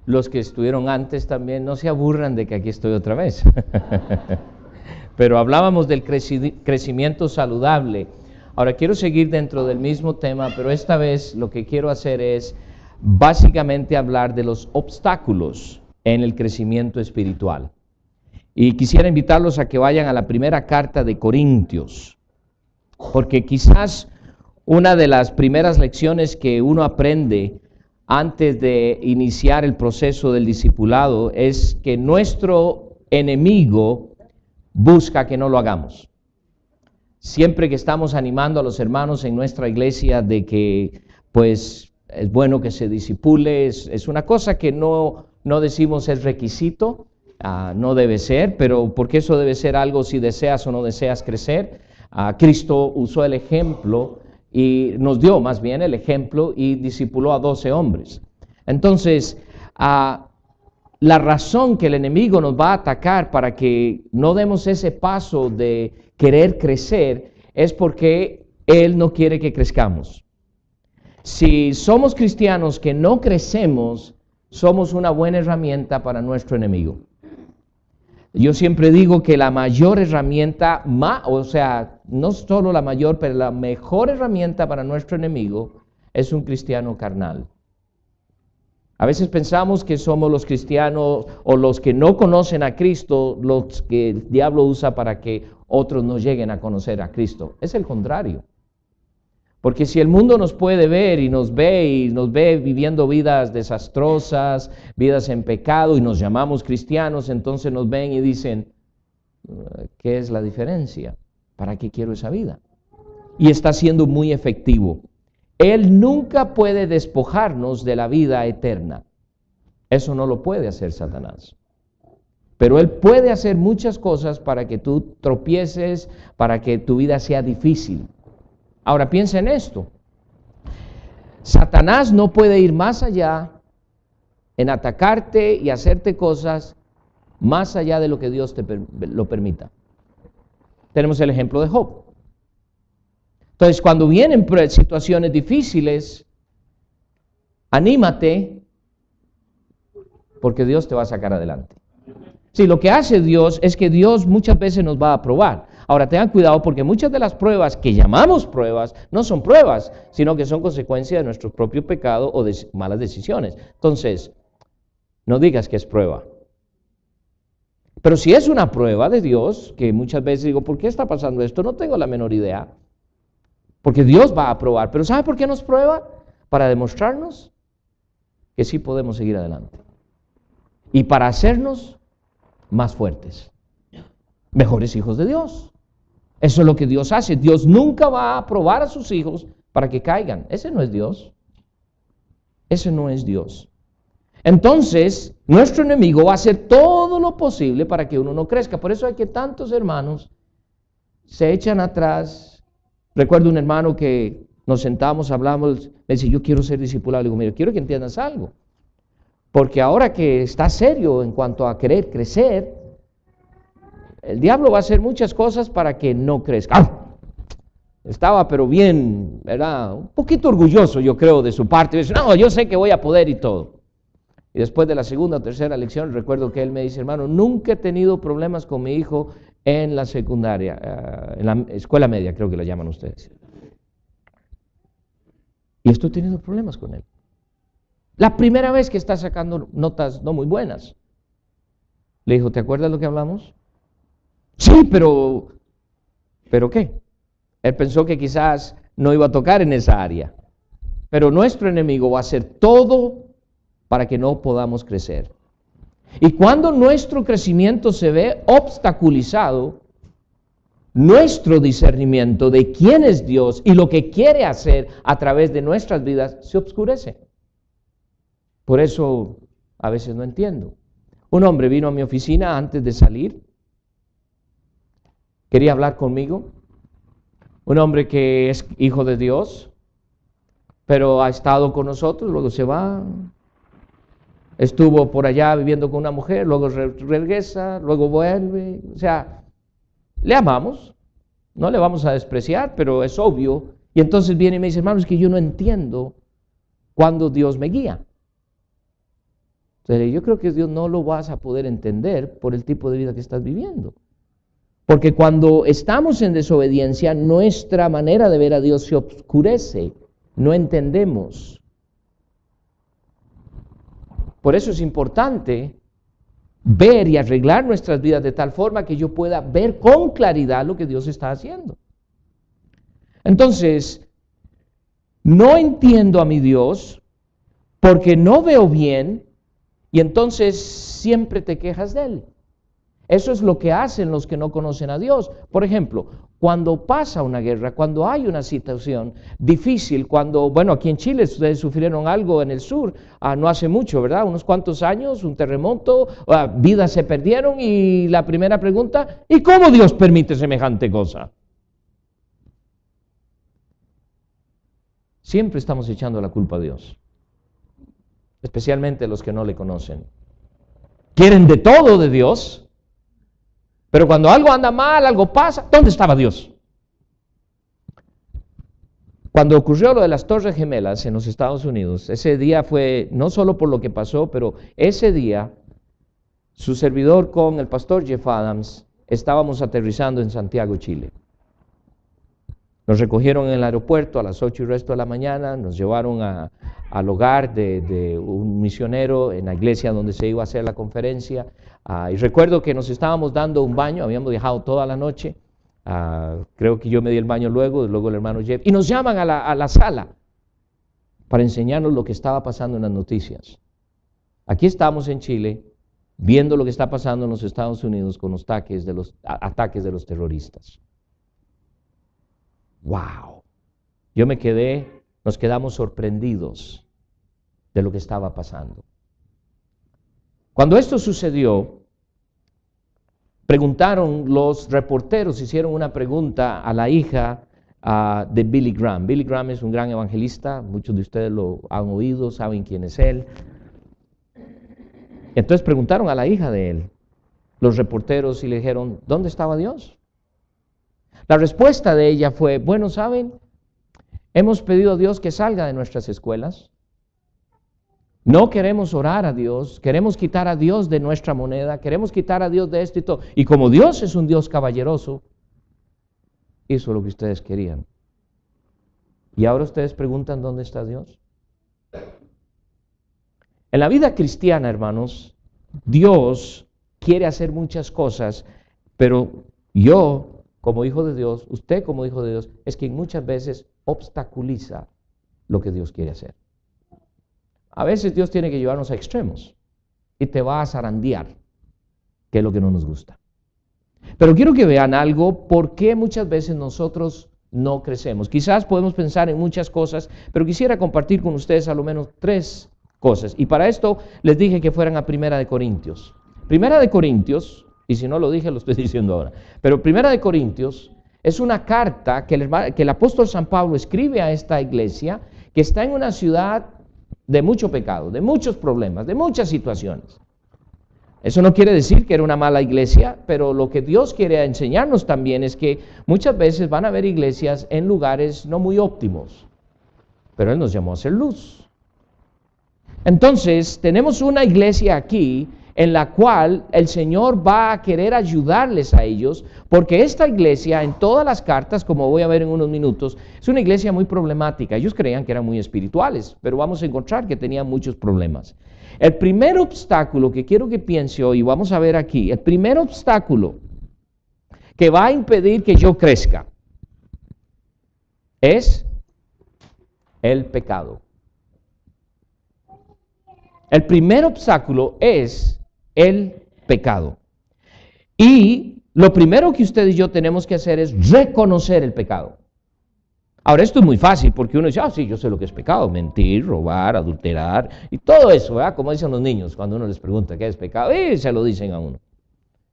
los que estuvieron antes también, no se aburran de que aquí estoy otra vez. Pero hablábamos del crecimiento saludable. Ahora quiero seguir dentro del mismo tema, pero esta vez lo que quiero hacer es básicamente hablar de los obstáculos en el crecimiento espiritual. Y quisiera invitarlos a que vayan a la primera carta de Corintios, porque quizás una de las primeras lecciones que uno aprende antes de iniciar el proceso del discipulado es que nuestro enemigo busca que no lo hagamos. Siempre que estamos animando a los hermanos en nuestra iglesia de que pues es bueno que se discipule, es una cosa que no decimos es requisito, no debe ser, pero porque eso debe ser algo si deseas o no deseas crecer. Cristo usó el ejemplo y nos dio más bien el ejemplo y discipuló a 12 hombres. Entonces, la razón que el enemigo nos va a atacar para que no demos ese paso de querer crecer es porque él no quiere que crezcamos. Si somos cristianos que no crecemos, somos una buena herramienta para nuestro enemigo. Yo siempre digo que la mayor herramienta, no solo la mayor, pero la mejor herramienta para nuestro enemigo es un cristiano carnal. A veces pensamos que somos los cristianos o los que no conocen a Cristo, los que el diablo usa para que otros no lleguen a conocer a Cristo. Es el contrario. Porque si el mundo nos puede ver y nos ve viviendo vidas desastrosas, vidas en pecado y nos llamamos cristianos, entonces nos ven y dicen, ¿qué es la diferencia? ¿Para qué quiero esa vida? Y está siendo muy efectivo. Él nunca puede despojarnos de la vida eterna. Eso no lo puede hacer Satanás. Pero él puede hacer muchas cosas para que tú tropieces, para que tu vida sea difícil. Ahora piensa en esto. Satanás no puede ir más allá en atacarte y hacerte cosas más allá de lo que Dios lo permita. Tenemos el ejemplo de Job. Entonces, cuando vienen situaciones difíciles, anímate, porque Dios te va a sacar adelante. Sí, lo que hace Dios es que Dios muchas veces nos va a probar. Ahora tengan cuidado porque muchas de las pruebas que llamamos pruebas no son pruebas, sino que son consecuencia de nuestro propio pecado o de malas decisiones. Entonces, no digas que es prueba. Pero si es una prueba de Dios, que muchas veces digo, ¿por qué está pasando esto? No tengo la menor idea. Porque Dios va a probar. Pero ¿sabe por qué nos prueba? Para demostrarnos que sí podemos seguir adelante. Y para hacernos más fuertes, mejores hijos de Dios. Eso es lo que Dios hace. Dios nunca va a probar a sus hijos para que caigan. Ese no es Dios. Ese no es Dios. Entonces, nuestro enemigo va a hacer todo lo posible para que uno no crezca. Por eso hay que tantos hermanos se echan atrás. Recuerdo un hermano que nos sentamos, hablamos, me dice, yo quiero ser discipulado. Le digo, mira, quiero que entiendas algo. Porque ahora que está serio en cuanto a querer crecer, el diablo va a hacer muchas cosas para que no crezca. Estaba pero bien, ¿verdad? Un poquito orgulloso, yo creo, de su parte. Dice, no, yo sé que voy a poder y todo. Y después de la segunda o tercera lección, recuerdo que él me dice, hermano, nunca he tenido problemas con mi hijo en la secundaria, en la escuela media, creo que la llaman ustedes. Y estoy teniendo problemas con él. La primera vez que está sacando notas no muy buenas. Le dijo, ¿te acuerdas lo que hablamos? Sí, pero ¿qué? Él pensó que quizás no iba a tocar en esa área. Pero nuestro enemigo va a hacer todo para que no podamos crecer. Y cuando nuestro crecimiento se ve obstaculizado, nuestro discernimiento de quién es Dios y lo que quiere hacer a través de nuestras vidas se oscurece. Por eso a veces no entiendo. Un hombre vino a mi oficina antes de salir. Quería hablar conmigo. Un hombre que es hijo de Dios, pero ha estado con nosotros, luego se va. Estuvo por allá viviendo con una mujer, luego regresa, luego vuelve. O sea, le amamos, no le vamos a despreciar, pero es obvio. Y entonces viene y me dice, hermano, es que yo no entiendo cuándo Dios me guía. Entonces, yo creo que Dios no lo vas a poder entender por el tipo de vida que estás viviendo. Porque cuando estamos en desobediencia, nuestra manera de ver a Dios se oscurece, no entendemos. Por eso es importante ver y arreglar nuestras vidas de tal forma que yo pueda ver con claridad lo que Dios está haciendo. Entonces, no entiendo a mi Dios porque no veo bien y entonces siempre te quejas de Él. Eso es lo que hacen los que no conocen a Dios. Por ejemplo, cuando pasa una guerra, cuando hay una situación difícil, bueno, aquí en Chile ustedes sufrieron algo en el sur, no hace mucho, ¿verdad? Unos cuantos años, un terremoto, vidas se perdieron y la primera pregunta, ¿y cómo Dios permite semejante cosa? Siempre estamos echando la culpa a Dios, especialmente los que no le conocen. Quieren de todo de Dios. Pero cuando algo anda mal, algo pasa, ¿dónde estaba Dios? Cuando ocurrió lo de las Torres Gemelas en los Estados Unidos, ese día fue, no solo por lo que pasó, pero ese día, su servidor con el pastor Jeff Adams, estábamos aterrizando en Santiago, Chile. Nos recogieron en el aeropuerto a las 8 y resto de la mañana, nos llevaron al hogar de un misionero en la iglesia donde se iba a hacer la conferencia. Y recuerdo que nos estábamos dando un baño, habíamos viajado toda la noche, creo que yo me di el baño luego el hermano Jeff, y nos llaman a la sala para enseñarnos lo que estaba pasando en las noticias. Aquí estamos en Chile, viendo lo que está pasando en los Estados Unidos con los ataques de los terroristas. ¡Wow! Nos quedamos sorprendidos de lo que estaba pasando. Cuando esto sucedió, los reporteros hicieron una pregunta a la hija de Billy Graham. Billy Graham es un gran evangelista, muchos de ustedes lo han oído, saben quién es él. Entonces preguntaron a la hija de él, los reporteros, y le dijeron, ¿dónde estaba Dios? La respuesta de ella fue, bueno, ¿saben? Hemos pedido a Dios que salga de nuestras escuelas. No queremos orar a Dios, queremos quitar a Dios de nuestra moneda, queremos quitar a Dios de esto y todo. Y como Dios es un Dios caballeroso, hizo lo que ustedes querían. Y ahora ustedes preguntan, ¿dónde está Dios? En la vida cristiana, hermanos, Dios quiere hacer muchas cosas, pero yo, como hijo de Dios, usted como hijo de Dios, es quien muchas veces obstaculiza lo que Dios quiere hacer. A veces Dios tiene que llevarnos a extremos y te va a zarandear, que es lo que no nos gusta. Pero quiero que vean algo, por qué muchas veces nosotros no crecemos. Quizás podemos pensar en muchas cosas, pero quisiera compartir con ustedes a lo menos 3 cosas. Y para esto les dije que fueran a Primera de Corintios. Primera de Corintios, y si no lo dije, lo estoy diciendo ahora. Pero Primera de Corintios es una carta que el apóstol San Pablo escribe a esta iglesia que está en una ciudad de mucho pecado, de muchos problemas, de muchas situaciones. Eso no quiere decir que era una mala iglesia, pero lo que Dios quiere enseñarnos también es que muchas veces van a haber iglesias en lugares no muy óptimos, pero Él nos llamó a ser luz. Entonces, tenemos una iglesia aquí en la cual el Señor va a querer ayudarles a ellos, porque esta iglesia, en todas las cartas, como voy a ver en unos minutos, es una iglesia muy problemática. Ellos creían que eran muy espirituales, pero vamos a encontrar que tenían muchos problemas. El primer obstáculo que quiero que piense hoy, vamos a ver aquí, el primer obstáculo que va a impedir que yo crezca es el pecado. El primer obstáculo es el pecado. Y lo primero que usted y yo tenemos que hacer es reconocer el pecado. Ahora, esto es muy fácil porque uno dice, sí, yo sé lo que es pecado, mentir, robar, adulterar y todo eso, ¿verdad? Como dicen los niños cuando uno les pregunta qué es pecado, y se lo dicen a uno.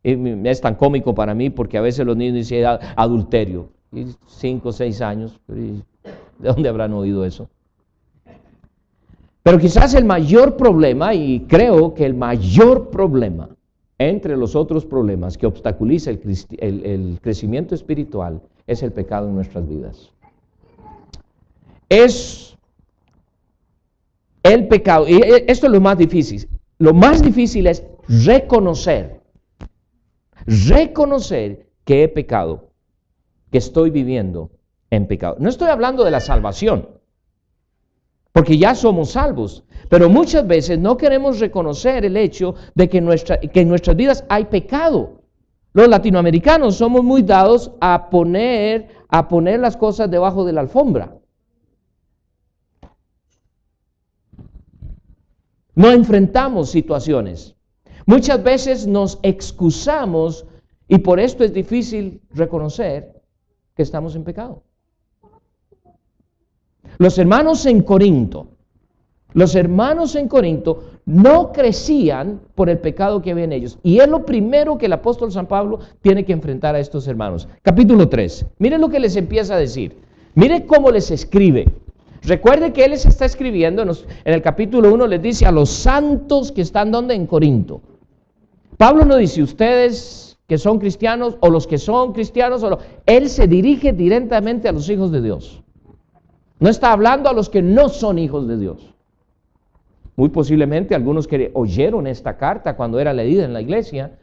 Y es tan cómico para mí porque a veces los niños dicen adulterio, y 5 o 6 años, ¿de dónde habrán oído eso? Pero quizás el mayor problema, y creo que el mayor problema entre los otros problemas que obstaculiza el crecimiento espiritual, es el pecado en nuestras vidas. Es el pecado, y esto es lo más difícil, lo más difícil es reconocer que he pecado, que estoy viviendo en pecado. No estoy hablando de la salvación, porque ya somos salvos, pero muchas veces no queremos reconocer el hecho de que en nuestras vidas hay pecado. Los latinoamericanos somos muy dados a poner las cosas debajo de la alfombra. No enfrentamos situaciones. Muchas veces nos excusamos y por esto es difícil reconocer que estamos en pecado. Los hermanos en Corinto no crecían por el pecado que había en ellos. Y es lo primero que el apóstol San Pablo tiene que enfrentar a estos hermanos. Capítulo 3. Miren lo que les empieza a decir. Miren cómo les escribe. Recuerde que él les está escribiendo, en el capítulo 1 les dice a los santos que están donde en Corinto. Pablo no dice ustedes que son cristianos o los que son cristianos. Él se dirige directamente a los hijos de Dios. No está hablando a los que no son hijos de Dios. Muy posiblemente algunos que oyeron esta carta cuando era leída en la iglesia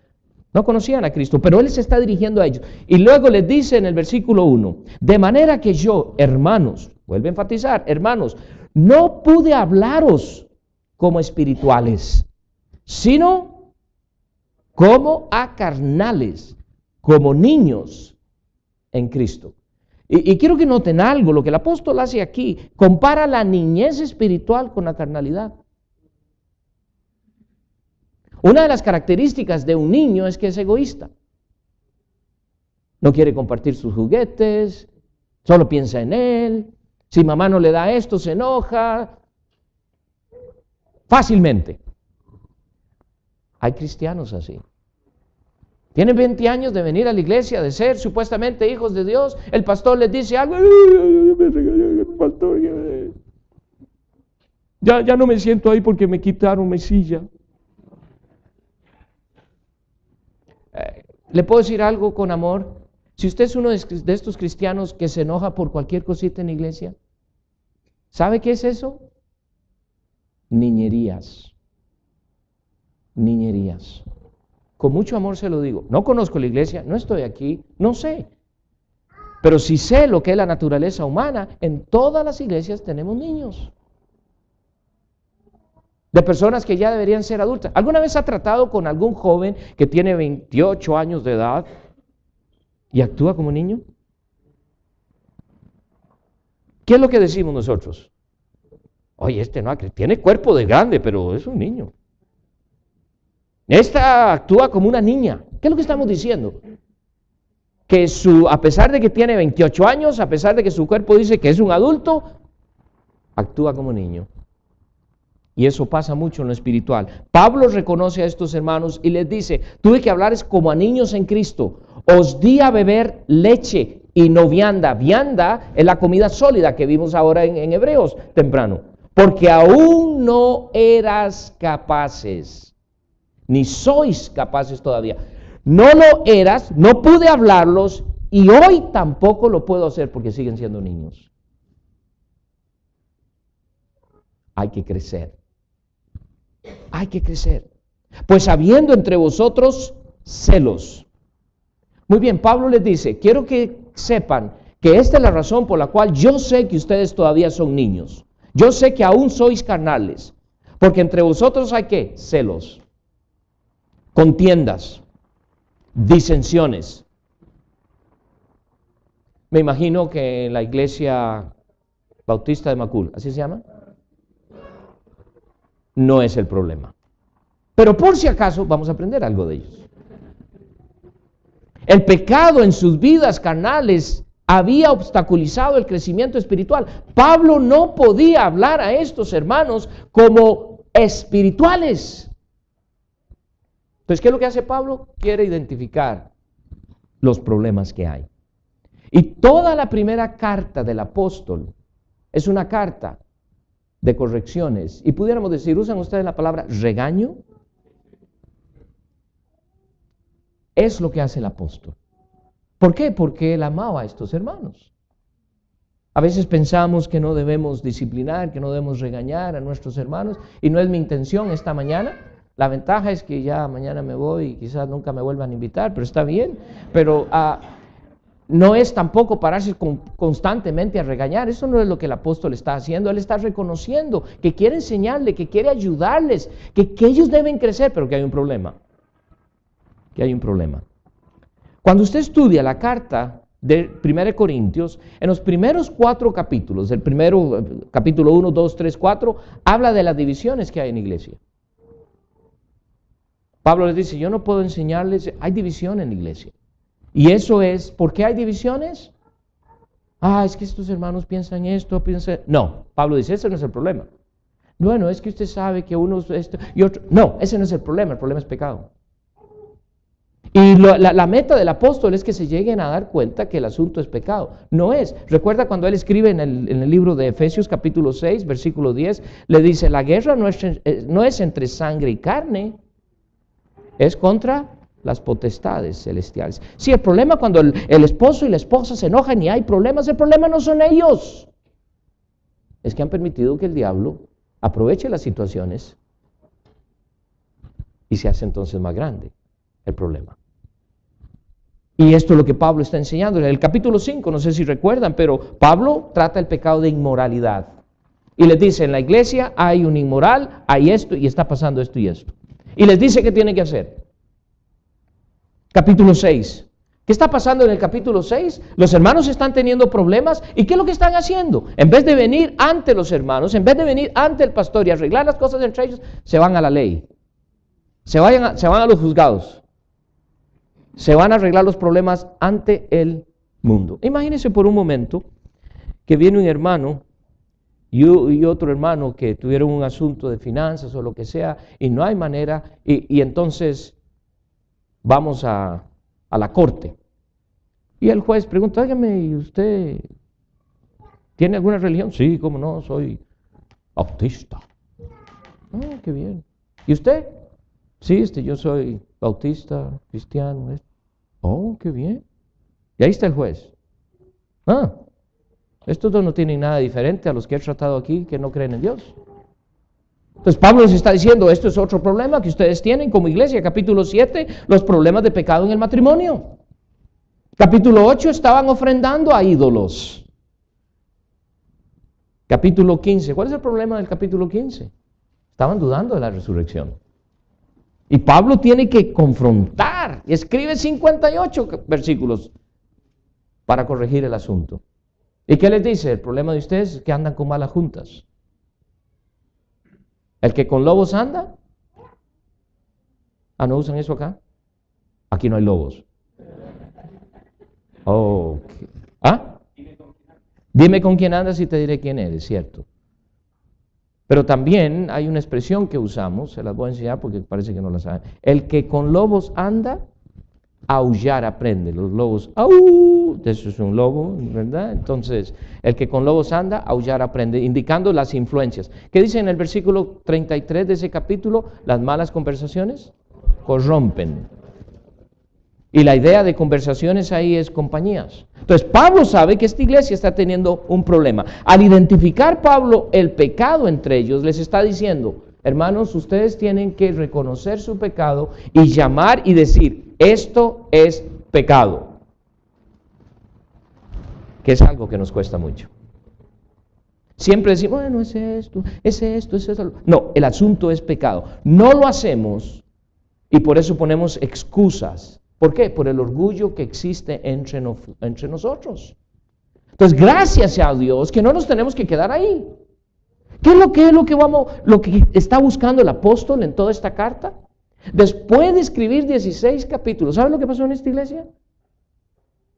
no conocían a Cristo, pero él se está dirigiendo a ellos. Y luego les dice en el versículo 1, de manera que yo, hermanos, vuelve a enfatizar, hermanos, no pude hablaros como espirituales, sino como a carnales, como niños en Cristo. Y quiero que noten algo, lo que el apóstol hace aquí, compara la niñez espiritual con la carnalidad. Una de las características de un niño es que es egoísta. No quiere compartir sus juguetes, solo piensa en él. Si mamá no le da esto, se enoja. Fácilmente. Hay cristianos así. Tienen 20 años de venir a la iglesia, de ser supuestamente hijos de Dios. El pastor les dice algo. Ya no me siento ahí porque me quitaron mi silla. ¿Le puedo decir algo con amor? Si usted es uno de estos cristianos que se enoja por cualquier cosita en la iglesia, ¿sabe qué es eso? Niñerías. Niñerías. Con mucho amor se lo digo. No conozco la iglesia, no estoy aquí, no sé. Pero si sé lo que es la naturaleza humana, en todas las iglesias tenemos niños. De personas que ya deberían ser adultas. ¿Alguna vez ha tratado con algún joven que tiene 28 años de edad y actúa como niño? ¿Qué es lo que decimos nosotros? Oye, tiene cuerpo de grande, pero es un niño. Esta actúa como una niña. ¿Qué es lo que estamos diciendo? Que a pesar de que tiene 28 años, a pesar de que su cuerpo dice que es un adulto, actúa como niño. Y eso pasa mucho en lo espiritual. Pablo reconoce a estos hermanos y les dice, tuve que hablarles como a niños en Cristo. Os di a beber leche y no vianda. Vianda es la comida sólida que vimos ahora en Hebreos temprano. Porque aún no eras capaces, ni sois capaces todavía. No lo eras, no pude hablarlos y hoy tampoco lo puedo hacer porque siguen siendo niños. Hay que crecer. Hay que crecer. Pues habiendo entre vosotros celos. Muy bien, Pablo les dice, quiero que sepan que esta es la razón por la cual yo sé que ustedes todavía son niños. Yo sé que aún sois carnales. Porque entre vosotros hay ¿qué? Celos, contiendas, disensiones. Me imagino que en la iglesia bautista de Macul, ¿así se llama? No es el problema. Pero por si acaso vamos a aprender algo de ellos. El pecado en sus vidas carnales había obstaculizado el crecimiento espiritual. Pablo no podía hablar a estos hermanos como espirituales. Entonces, ¿qué es lo que hace Pablo? Quiere identificar los problemas que hay. Y toda la primera carta del apóstol es una carta de correcciones. Y pudiéramos decir, ¿usan ustedes la palabra regaño? Es lo que hace el apóstol. ¿Por qué? Porque él amaba a estos hermanos. A veces pensamos que no debemos disciplinar, que no debemos regañar a nuestros hermanos, y no es mi intención esta mañana, La ventaja es que ya mañana me voy y quizás nunca me vuelvan a invitar, pero está bien. Pero no es tampoco pararse constantemente a regañar. Eso no es lo que el apóstol está haciendo. Él está reconociendo que quiere enseñarle, que quiere ayudarles, que ellos deben crecer, pero que hay un problema. Que hay un problema. Cuando usted estudia la carta de 1 Corintios, en los primeros 4 capítulos, el primero, capítulo 1, 2, 3, 4, habla de las divisiones que hay en la iglesia. Pablo les dice, yo no puedo enseñarles, hay división en la iglesia. Y eso es, ¿por qué hay divisiones? Es que estos hermanos piensan esto, piensan... No, Pablo dice, ese no es el problema. Bueno, es que usted sabe que uno es esto y otro... No, ese no es el problema es pecado. Y la meta del apóstol es que se lleguen a dar cuenta que el asunto es pecado. No es. Recuerda cuando él escribe en el libro de Efesios capítulo 6, versículo 10, le dice, la guerra no es entre sangre y carne, es contra las potestades celestiales. Sí, el problema cuando el esposo y la esposa se enojan y hay problemas, el problema no son ellos. Es que han permitido que el diablo aproveche las situaciones y se hace entonces más grande el problema. Y esto es lo que Pablo está enseñando. En el capítulo 5, no sé si recuerdan, pero Pablo trata el pecado de inmoralidad. Y les dice, en la iglesia hay un inmoral, hay esto y está pasando esto y esto. Y les dice qué tienen que hacer. Capítulo 6. ¿Qué está pasando en el capítulo 6? Los hermanos están teniendo problemas. ¿Y qué es lo que están haciendo? En vez de venir ante los hermanos, en vez de venir ante el pastor y arreglar las cosas entre ellos, se van a la ley. Se van a los juzgados. Se van a arreglar los problemas ante el mundo. Imagínense por un momento que viene un hermano y otro hermano que tuvieron un asunto de finanzas o lo que sea y no hay manera y entonces vamos a la corte. Y el juez pregunta, óigame, ¿y usted tiene alguna religión? Sí, cómo no, soy bautista. Qué bien. ¿Y usted? Sí, yo soy bautista, cristiano. Qué bien. Y ahí está el juez. Estos dos no tienen nada diferente a los que he tratado aquí que no creen en Dios. Entonces Pablo les está diciendo, esto es otro problema que ustedes tienen como iglesia. Capítulo 7, los problemas de pecado en el matrimonio. Capítulo 8, estaban ofrendando a ídolos. Capítulo 15, ¿cuál es el problema del capítulo 15? Estaban dudando de la resurrección. Y Pablo tiene que confrontar, y escribe 58 versículos para corregir el asunto. ¿Y qué les dice? El problema de ustedes es que andan con malas juntas. El que con lobos anda. ¿No usan eso acá? Aquí no hay lobos. Okay. Dime con quién andas y te diré quién eres, ¿cierto? Pero también hay una expresión que usamos, se las voy a enseñar porque parece que no la saben. El que con lobos anda, aullar aprende. Los lobos, ¡au! Eso es un lobo, ¿verdad? Entonces, el que con lobos anda, aullar aprende, indicando las influencias. ¿Qué dice en el versículo 33 de ese capítulo? Las malas conversaciones corrompen. Y la idea de conversaciones ahí es compañías. Entonces Pablo sabe que esta iglesia está teniendo un problema. Al identificar Pablo el pecado entre ellos, les está diciendo, hermanos, ustedes tienen que reconocer su pecado y llamar y decir, esto es pecado. Que es algo que nos cuesta mucho. Siempre decimos, bueno, es esto, es esto, es esto. No, el asunto es pecado. No lo hacemos y por eso ponemos excusas. ¿Por qué? Por el orgullo que existe entre nosotros. Entonces, gracias a Dios que no nos tenemos que quedar ahí. ¿Qué es lo que está buscando el apóstol en toda esta carta? Después de escribir 16 capítulos, ¿sabe lo que pasó en esta iglesia?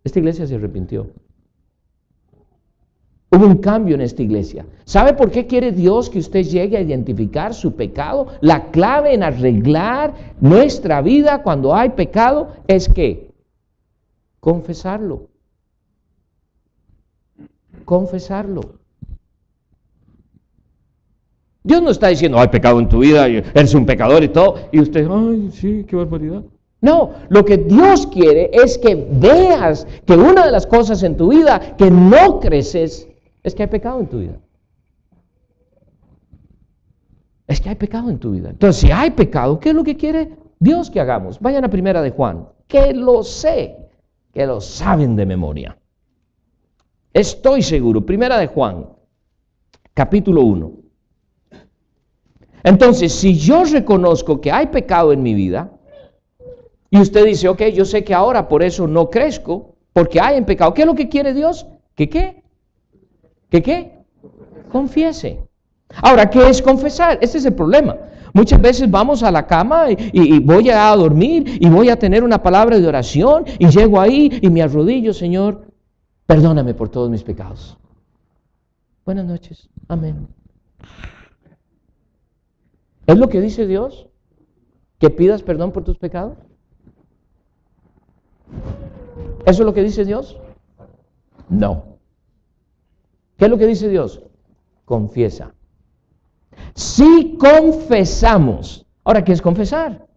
Esta iglesia se arrepintió. Hubo un cambio en esta iglesia. ¿Sabe por qué quiere Dios que usted llegue a identificar su pecado? La clave en arreglar nuestra vida cuando hay pecado es que confesarlo. Confesarlo. Dios no está diciendo, hay pecado en tu vida, eres un pecador y todo, y usted, ay, sí, qué barbaridad. No, lo que Dios quiere es que veas que una de las cosas en tu vida que no creces es que hay pecado en tu vida. Es que hay pecado en tu vida. Entonces, si hay pecado, ¿qué es lo que quiere Dios que hagamos? Vayan a Primera de Juan, que lo sé, que lo saben de memoria. Estoy seguro. Primera de Juan, capítulo 1. Entonces, si yo reconozco que hay pecado en mi vida, y usted dice, ok, yo sé que ahora por eso no crezco, porque hay en pecado. ¿Qué es lo que quiere Dios? ¿Que qué? ¿Que qué? Confiese. Ahora, ¿qué es confesar? Ese es el problema. Muchas veces vamos a la cama y voy a dormir y voy a tener una palabra de oración y llego ahí y me arrodillo, Señor, perdóname por todos mis pecados. Buenas noches. Amén. ¿Es lo que dice Dios? ¿Que pidas perdón por tus pecados? ¿Eso es lo que dice Dios? No. ¿Qué es lo que dice Dios? Confiesa. Si confesamos. Ahora, ¿qué es confesar?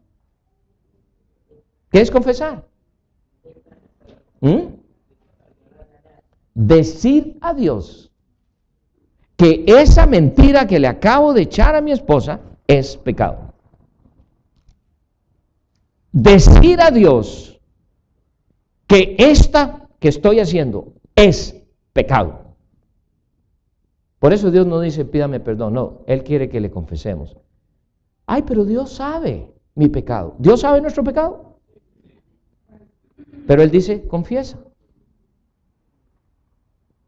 ¿Qué es confesar? Decir a Dios que esa mentira que le acabo de echar a mi esposa es pecado. Decir a Dios que esta que estoy haciendo es pecado. Por eso Dios no dice pídame perdón, no, Él quiere que le confesemos. Ay, pero Dios sabe mi pecado. ¿Dios sabe nuestro pecado? Pero Él dice confiesa.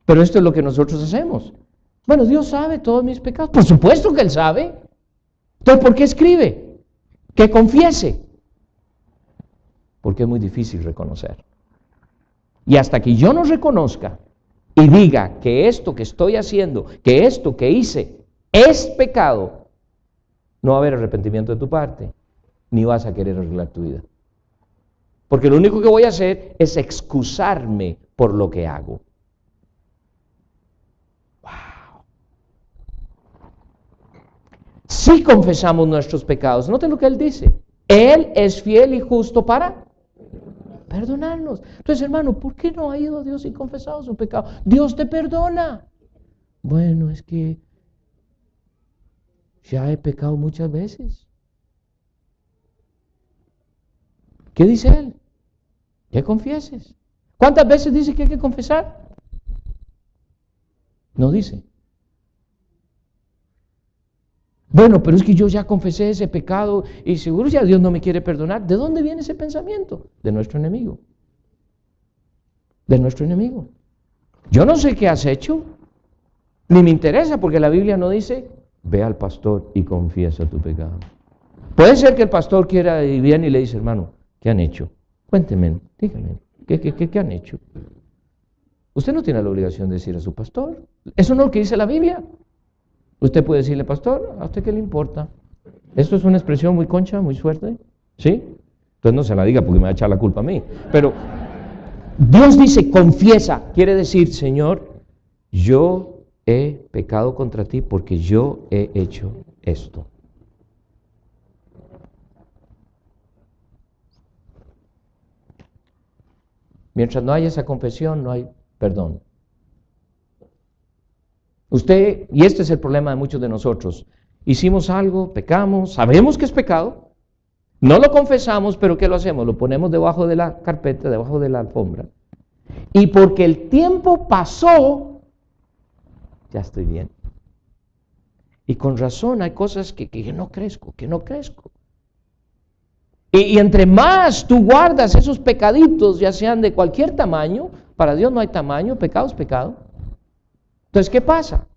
Pero esto es lo que nosotros hacemos. Bueno, Dios sabe todos mis pecados. Por supuesto que Él sabe. Entonces, ¿por qué escribe? Que confiese. Porque es muy difícil reconocer. Y hasta que yo no reconozca y diga que esto que estoy haciendo, que esto que hice es pecado, no va a haber arrepentimiento de tu parte, ni vas a querer arreglar tu vida. Porque lo único que voy a hacer es excusarme por lo que hago. Wow. Si confesamos nuestros pecados, note lo que Él dice. Él es fiel y justo para perdonarnos. Entonces, hermano, ¿por qué no ha ido a Dios y confesado su pecado? Dios te perdona. Bueno, es que ya he pecado muchas veces. ¿Qué dice Él? Que confieses. ¿Cuántas veces dice que hay que confesar? No dice. Bueno, pero es que yo ya confesé ese pecado y seguro ya Dios no me quiere perdonar. ¿De dónde viene ese pensamiento? De nuestro enemigo. De nuestro enemigo. Yo no sé qué has hecho, ni me interesa porque la Biblia no dice, ve al pastor y confiesa tu pecado. Puede ser que el pastor quiera y viene y le dice, hermano, ¿qué han hecho? Cuénteme, díganme, ¿qué han hecho? Usted no tiene la obligación de decir a su pastor. Eso no es lo que dice la Biblia. Usted puede decirle, pastor, ¿a usted qué le importa? Esto es una expresión muy concha, muy fuerte, ¿sí? Entonces no se la diga porque me va a echar la culpa a mí. Pero Dios dice, confiesa, quiere decir, Señor, yo he pecado contra ti porque yo he hecho esto. Mientras no haya esa confesión, no hay perdón. Usted, y este es el problema de muchos de nosotros, hicimos algo, pecamos, sabemos que es pecado, no lo confesamos, pero ¿qué lo hacemos? Lo ponemos debajo de la carpeta, debajo de la alfombra. Y porque el tiempo pasó, ya estoy bien. Y con razón hay cosas que no crezco. Y entre más tú guardas esos pecaditos, ya sean de cualquier tamaño, para Dios no hay tamaño, pecado es pecado. Entonces, ¿qué pasa?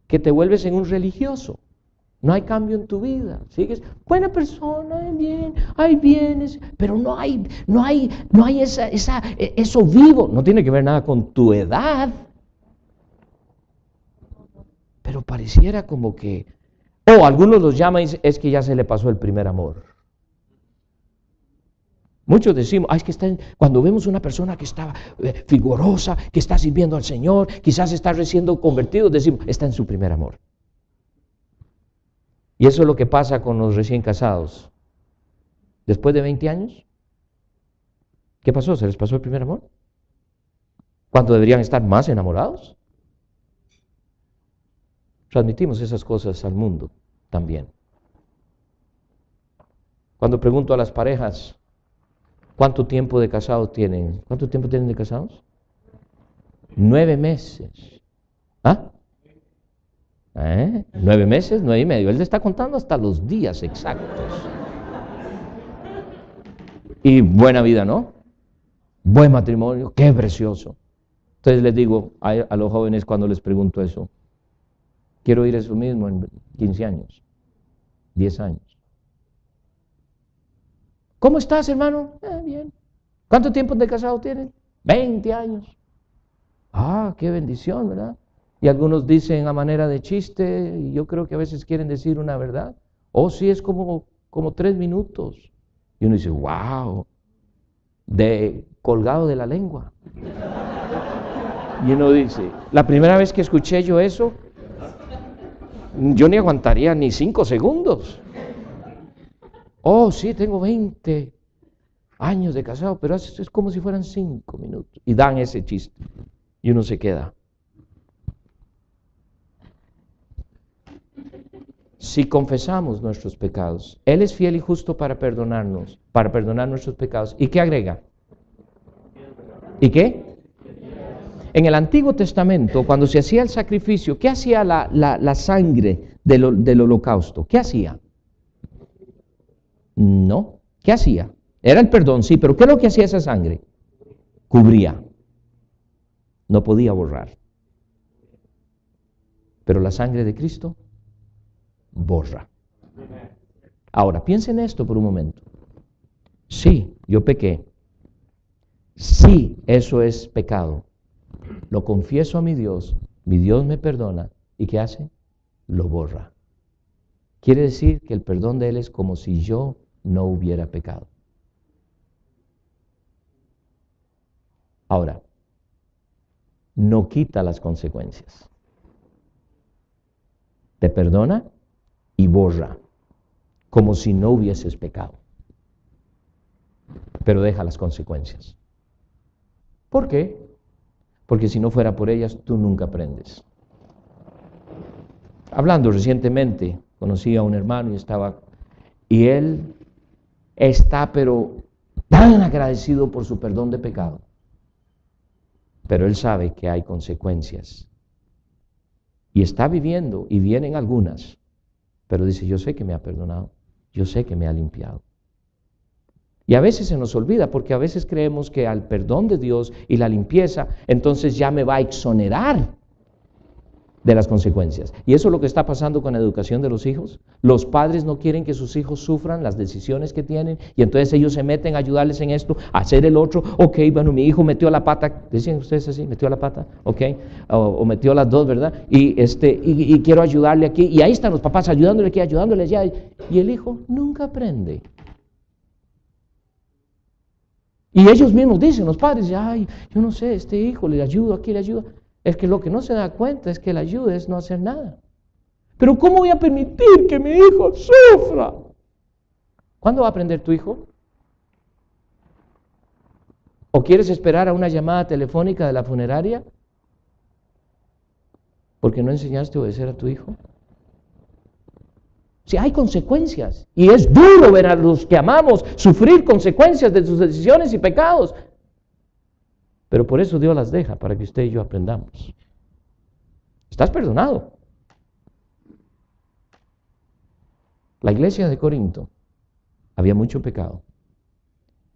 Que te vuelves en un religioso. No hay cambio en tu vida. Sigues buena persona, bien, hay bienes, pero no hay eso vivo. No tiene que ver nada con tu edad. Pero pareciera como que, algunos los llaman y es que ya se le pasó el primer amor. Muchos decimos, es que cuando vemos una persona que está vigorosa, que está sirviendo al Señor, quizás está recién convertido, decimos, está en su primer amor. Y eso es lo que pasa con los recién casados. Después de 20 años, ¿qué pasó? ¿Se les pasó el primer amor? ¿Cuánto deberían estar más enamorados? Transmitimos esas cosas al mundo. también. Cuando pregunto a las parejas, ¿cuánto tiempo de casados tienen? ¿Cuánto tiempo tienen de casados? 9 meses. ¿Ah? 9 meses, 9 y medio. Él le está contando hasta los días exactos. Y buena vida, ¿no? Buen matrimonio, qué precioso. Entonces les digo a los jóvenes cuando les pregunto eso, quiero oír eso mismo en 15 años, 10 años. ¿Cómo estás, hermano? Bien. ¿Cuánto tiempo de casado tienen? 20 años. Ah, qué bendición, ¿verdad? Y algunos dicen a manera de chiste, y yo creo que a veces quieren decir una verdad. Oh, sí, es como 3 minutos. Y uno dice, wow, colgado de la lengua. Y uno dice, la primera vez que escuché yo eso, yo ni aguantaría ni 5 segundos. Oh, sí, tengo 20 años de casado, pero es como si fueran 5 minutos. Y dan ese chiste. Y uno se queda. Si confesamos nuestros pecados, Él es fiel y justo para perdonarnos, para perdonar nuestros pecados. ¿Y qué agrega? ¿Y qué? En el Antiguo Testamento, cuando se hacía el sacrificio, ¿qué hacía la sangre del holocausto? ¿Qué hacía? No. ¿Qué hacía? Era el perdón, sí, pero ¿qué es lo que hacía esa sangre? Cubría. No podía borrar. Pero la sangre de Cristo borra. Ahora, piensen en esto por un momento. Sí, yo pequé. Sí, eso es pecado. Lo confieso a mi Dios me perdona. ¿Y qué hace? Lo borra. Quiere decir que el perdón de Él es como si yo no hubiera pecado. Ahora, no quita las consecuencias. Te perdona y borra, como si no hubieses pecado. Pero deja las consecuencias. ¿Por qué? Porque si no fuera por ellas, tú nunca aprendes. Hablando recientemente, conocí a un hermano y él está pero tan agradecido por su perdón de pecado. Pero él sabe que hay consecuencias. Y está viviendo, y vienen algunas, pero dice, yo sé que me ha perdonado, yo sé que me ha limpiado. Y a veces se nos olvida, porque a veces creemos que al perdón de Dios y la limpieza, entonces ya me va a exonerar de las consecuencias. Y eso es lo que está pasando con la educación de los hijos. Los padres no quieren que sus hijos sufran las decisiones que tienen, y entonces ellos se meten a ayudarles en esto, a hacer el otro. Ok, bueno, mi hijo metió la pata, ¿decían ustedes así? ¿Metió la pata? Ok, o metió las dos, ¿verdad? Y quiero ayudarle aquí, y ahí están los papás ayudándole aquí, ayudándole allá, y el hijo nunca aprende. Y ellos mismos dicen, los padres, ay, yo no sé, este hijo le ayudo aquí, le ayudo. Es que lo que no se da cuenta es que la ayuda es no hacer nada. Pero ¿cómo voy a permitir que mi hijo sufra? ¿Cuándo va a aprender tu hijo? ¿O quieres esperar a una llamada telefónica de la funeraria? ¿Porque no enseñaste a obedecer a tu hijo? Si hay consecuencias, y es duro ver a los que amamos sufrir consecuencias de sus decisiones y pecados. Pero por eso Dios las deja, para que usted y yo aprendamos. Estás perdonado. La iglesia de Corinto había mucho pecado.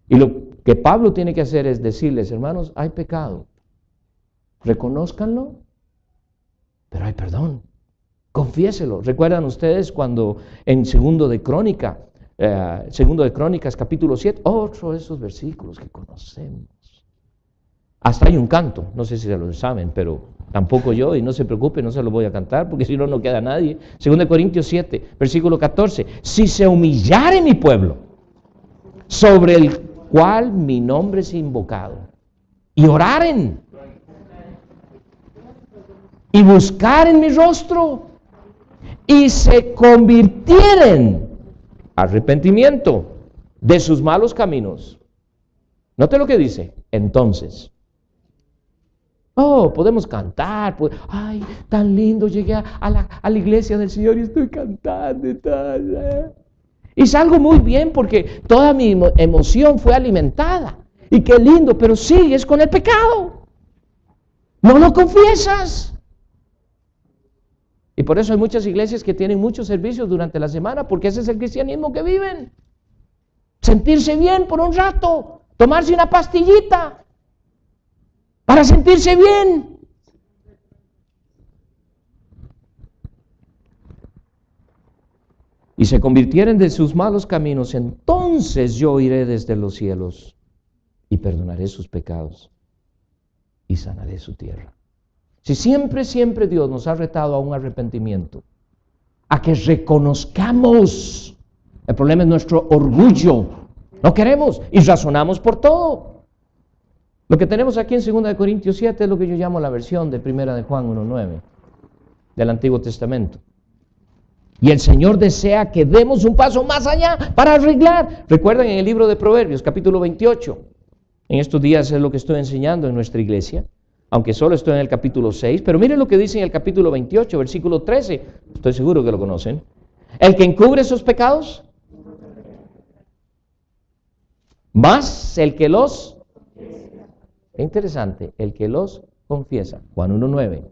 Y lo que Pablo tiene que hacer es decirles, hermanos, hay pecado. Reconózcanlo, pero hay perdón. Confiéselo. ¿Recuerdan ustedes cuando en segundo de Crónicas capítulo 7, otro de esos versículos que conocemos? Hasta hay un canto, no sé si se lo saben, pero tampoco yo, y no se preocupe, no se lo voy a cantar, porque si no, no queda nadie. 2 Corintios 7, versículo 14, si se humillare mi pueblo, sobre el cual mi nombre es invocado, y oraren, y buscaren mi rostro, y se convirtieren, arrepentimiento, de sus malos caminos. Note lo que dice, entonces Oh, podemos cantar, ay, tan lindo, llegué a la iglesia del Señor y estoy cantando y tal. Y salgo muy bien porque toda mi emoción fue alimentada. Y qué lindo, pero sigues con el pecado. No lo confiesas. Y por eso hay muchas iglesias que tienen muchos servicios durante la semana, porque ese es el cristianismo que viven. Sentirse bien por un rato, tomarse una pastillita para sentirse bien. Y se convirtieren de sus malos caminos, entonces yo iré desde los cielos y perdonaré sus pecados y sanaré su tierra. Si siempre Dios nos ha retado a un arrepentimiento, a que reconozcamos, el problema es nuestro orgullo, no queremos y razonamos por todo. Lo que tenemos aquí en 2 Corintios 7 es lo que yo llamo la versión de 1 de Juan 1:9 del Antiguo Testamento. Y el Señor desea que demos un paso más allá para arreglar. Recuerden en el libro de Proverbios, capítulo 28. En estos días es lo que estoy enseñando en nuestra iglesia, aunque solo estoy en el capítulo 6. Pero miren lo que dice en el capítulo 28, versículo 13. Estoy seguro que lo conocen. El que encubre sus pecados, más el que los... Qué interesante, el que los confiesa. Juan 1:9.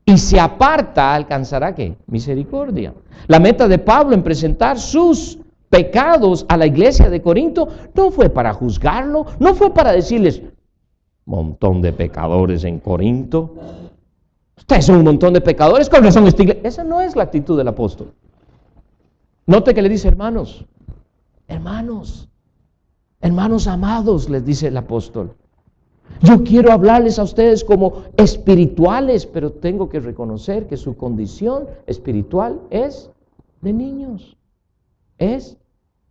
Y se aparta, alcanzará ¿qué? Misericordia. La meta de Pablo en presentar sus pecados a la iglesia de Corinto no fue para juzgarlo, no fue para decirles, montón de pecadores en Corinto, ustedes son un montón de pecadores, con razón esta iglesia. Esa no es la actitud del apóstol. Note que le dice hermanos amados, les dice el apóstol. Yo quiero hablarles a ustedes como espirituales, pero tengo que reconocer que su condición espiritual es de niños, es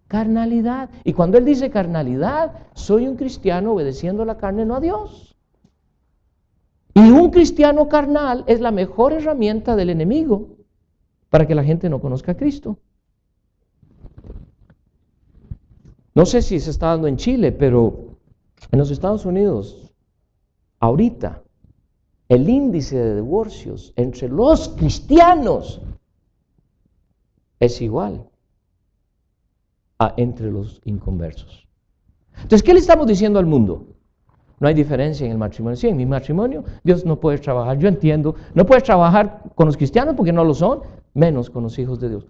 carnalidad. Y cuando él dice carnalidad, soy un cristiano obedeciendo a la carne, no a Dios. Y un cristiano carnal es la mejor herramienta del enemigo para que la gente no conozca a Cristo. No sé si se está dando en Chile, pero en los Estados Unidos, ahorita, el índice de divorcios entre los cristianos es igual a entre los inconversos. Entonces, ¿qué le estamos diciendo al mundo? No hay diferencia en el matrimonio. Sí, en mi matrimonio Dios no puede trabajar. Yo entiendo, no puedes trabajar con los cristianos porque no lo son, menos con los hijos de Dios.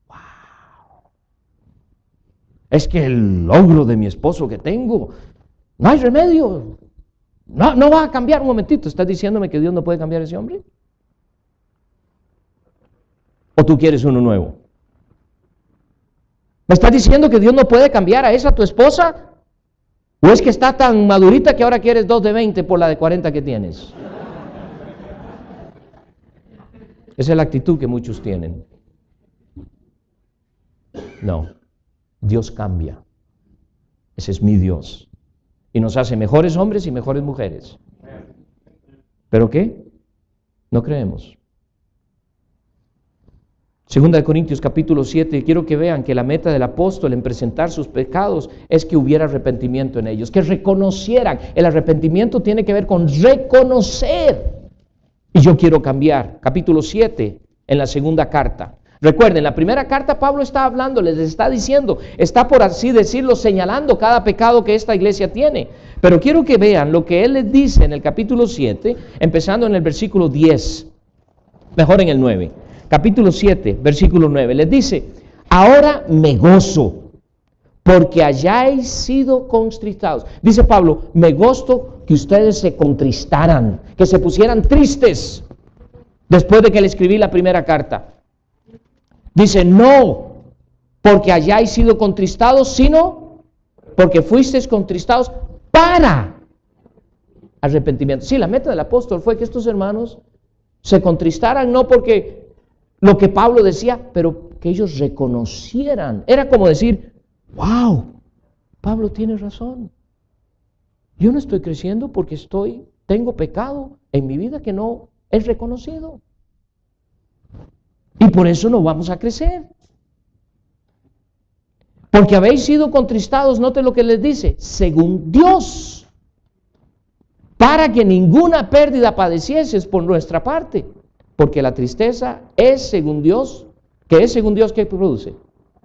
¡Wow! Es que el logro de mi esposo que tengo, no hay remedio. No va a cambiar un momentito. ¿Estás diciéndome que Dios no puede cambiar a ese hombre? ¿O tú quieres uno nuevo? ¿Me estás diciendo que Dios no puede cambiar a esa tu esposa? ¿O es que está tan madurita que ahora quieres 2 de 20 por la de 40 que tienes? Esa es la actitud que muchos tienen. No, Dios cambia. Ese es mi Dios. Y nos hace mejores hombres y mejores mujeres. ¿Pero qué? No creemos. 2 Corintios capítulo 7, quiero que vean que la meta del apóstol en presentar sus pecados es que hubiera arrepentimiento en ellos, que reconocieran. El arrepentimiento tiene que ver con reconocer. Y yo quiero cambiar. Capítulo 7, en la segunda carta. Recuerden, la primera carta Pablo está hablando, les está diciendo, está por así decirlo señalando cada pecado que esta iglesia tiene. Pero quiero que vean lo que él les dice en el capítulo 7, empezando en el versículo 10, mejor en el 9. Capítulo 7, versículo 9, les dice, ahora me gozo, porque hayáis sido contristados. Dice Pablo, me gozo que ustedes se contristaran, que se pusieran tristes, después de que le escribí la primera carta. Dice, no porque hayáis sido contristados, sino porque fuisteis contristados para arrepentimiento. Sí, la meta del apóstol fue que estos hermanos se contristaran, no porque lo que Pablo decía, pero que ellos reconocieran. Era como decir, wow, Pablo tiene razón. Yo no estoy creciendo porque tengo pecado en mi vida que no es reconocido. Y por eso no vamos a crecer. Porque habéis sido contristados, note lo que les dice, según Dios, para que ninguna pérdida padecieses por nuestra parte, porque la tristeza es según Dios, ¿qué es según Dios? ¿Qué produce?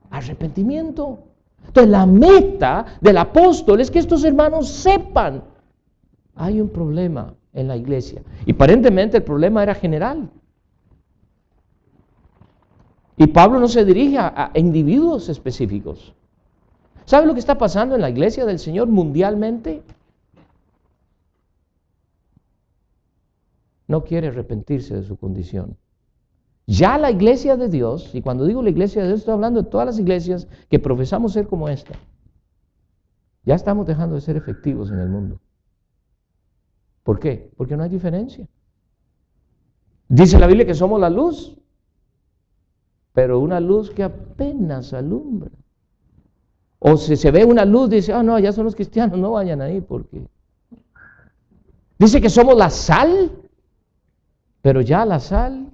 Arrepentimiento. Entonces la meta del apóstol es que estos hermanos sepan, hay un problema en la iglesia, y aparentemente el problema era general. Y Pablo no se dirige a individuos específicos. ¿Sabe lo que está pasando en la iglesia del Señor mundialmente? No quiere arrepentirse de su condición. Ya la iglesia de Dios, y cuando digo la iglesia de Dios estoy hablando de todas las iglesias que profesamos ser como esta, ya estamos dejando de ser efectivos en el mundo. ¿Por qué? Porque no hay diferencia. Dice la Biblia que somos la luz, pero una luz que apenas alumbra. O si se ve una luz, dice, no, ya son los cristianos, no vayan ahí porque... Dice que somos la sal, pero ya la sal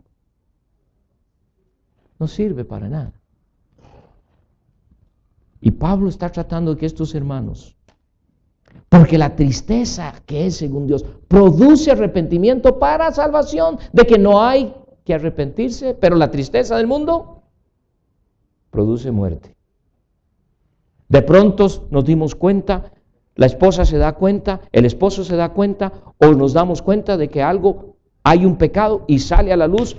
no sirve para nada. Y Pablo está tratando de que estos hermanos, porque la tristeza que es según Dios, produce arrepentimiento para salvación, de que no hay que arrepentirse, pero la tristeza del mundo produce muerte. De pronto nos dimos cuenta, la esposa se da cuenta, el esposo se da cuenta, o nos damos cuenta de que hay un pecado y sale a la luz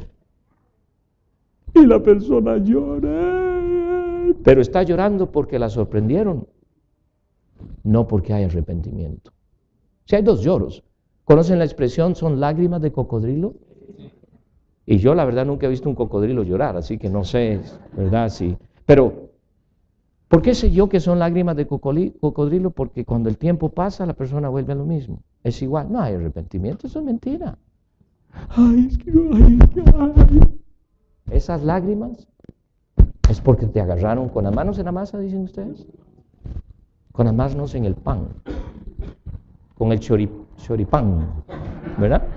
y la persona llora, pero está llorando porque la sorprendieron, no porque hay arrepentimiento. Si hay dos lloros, ¿conocen la expresión son lágrimas de cocodrilo? Y yo la verdad nunca he visto un cocodrilo llorar, así que no sé, ¿verdad? Sí. Pero, ¿por qué sé yo que son lágrimas de cocodrilo? Porque cuando el tiempo pasa, la persona vuelve a lo mismo. Es igual, no hay arrepentimiento, eso es mentira. Ay, es que ay. Esas lágrimas es porque te agarraron con las manos en la masa, dicen ustedes. Con las manos en el pan. Con el choripán, ¿verdad?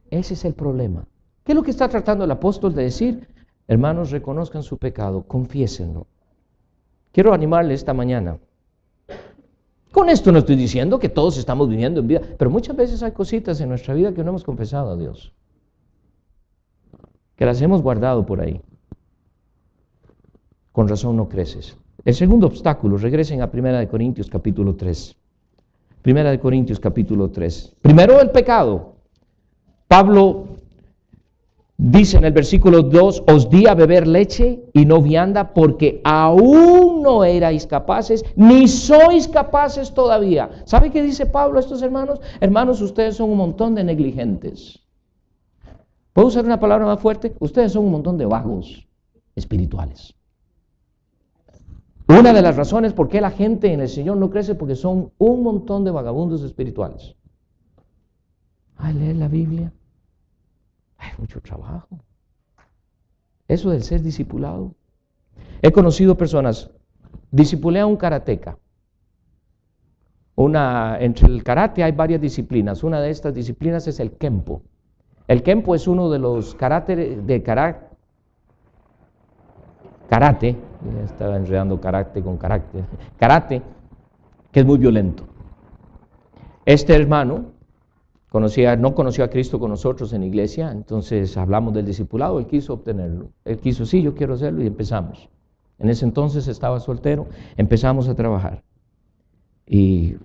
Ese es el problema. ¿Qué es lo que está tratando el apóstol de decir? Hermanos, reconozcan su pecado, confiésenlo. Quiero animarle esta mañana. Con esto no estoy diciendo que todos estamos viviendo en vida, pero muchas veces hay cositas en nuestra vida que no hemos confesado a Dios, que las hemos guardado por ahí. Con razón no creces. El segundo obstáculo, regresen a 1 Corintios capítulo 3. 1 Corintios capítulo 3. Primero el pecado. Pablo dice en el versículo 2, os di a beber leche y no vianda porque aún no erais capaces, ni sois capaces todavía. ¿Sabe qué dice Pablo a estos hermanos? Hermanos, ustedes son un montón de negligentes. ¿Puedo usar una palabra más fuerte? Ustedes son un montón de vagos espirituales. Una de las razones por qué la gente en el Señor no crece porque son un montón de vagabundos espirituales. Leer la Biblia. Hay mucho trabajo. Eso del ser discipulado. He conocido personas, discipulé a un karateca. Entre el karate hay varias disciplinas. Una de estas disciplinas es el kenpo. El kenpo es uno de los karate, ya estaba enredando karate con karate, que es muy violento. Este hermano no conoció a Cristo con nosotros en la iglesia, entonces hablamos del discipulado, él quiso obtenerlo. Él quiso, sí, yo quiero hacerlo y empezamos. En ese entonces estaba soltero, empezamos a trabajar. Y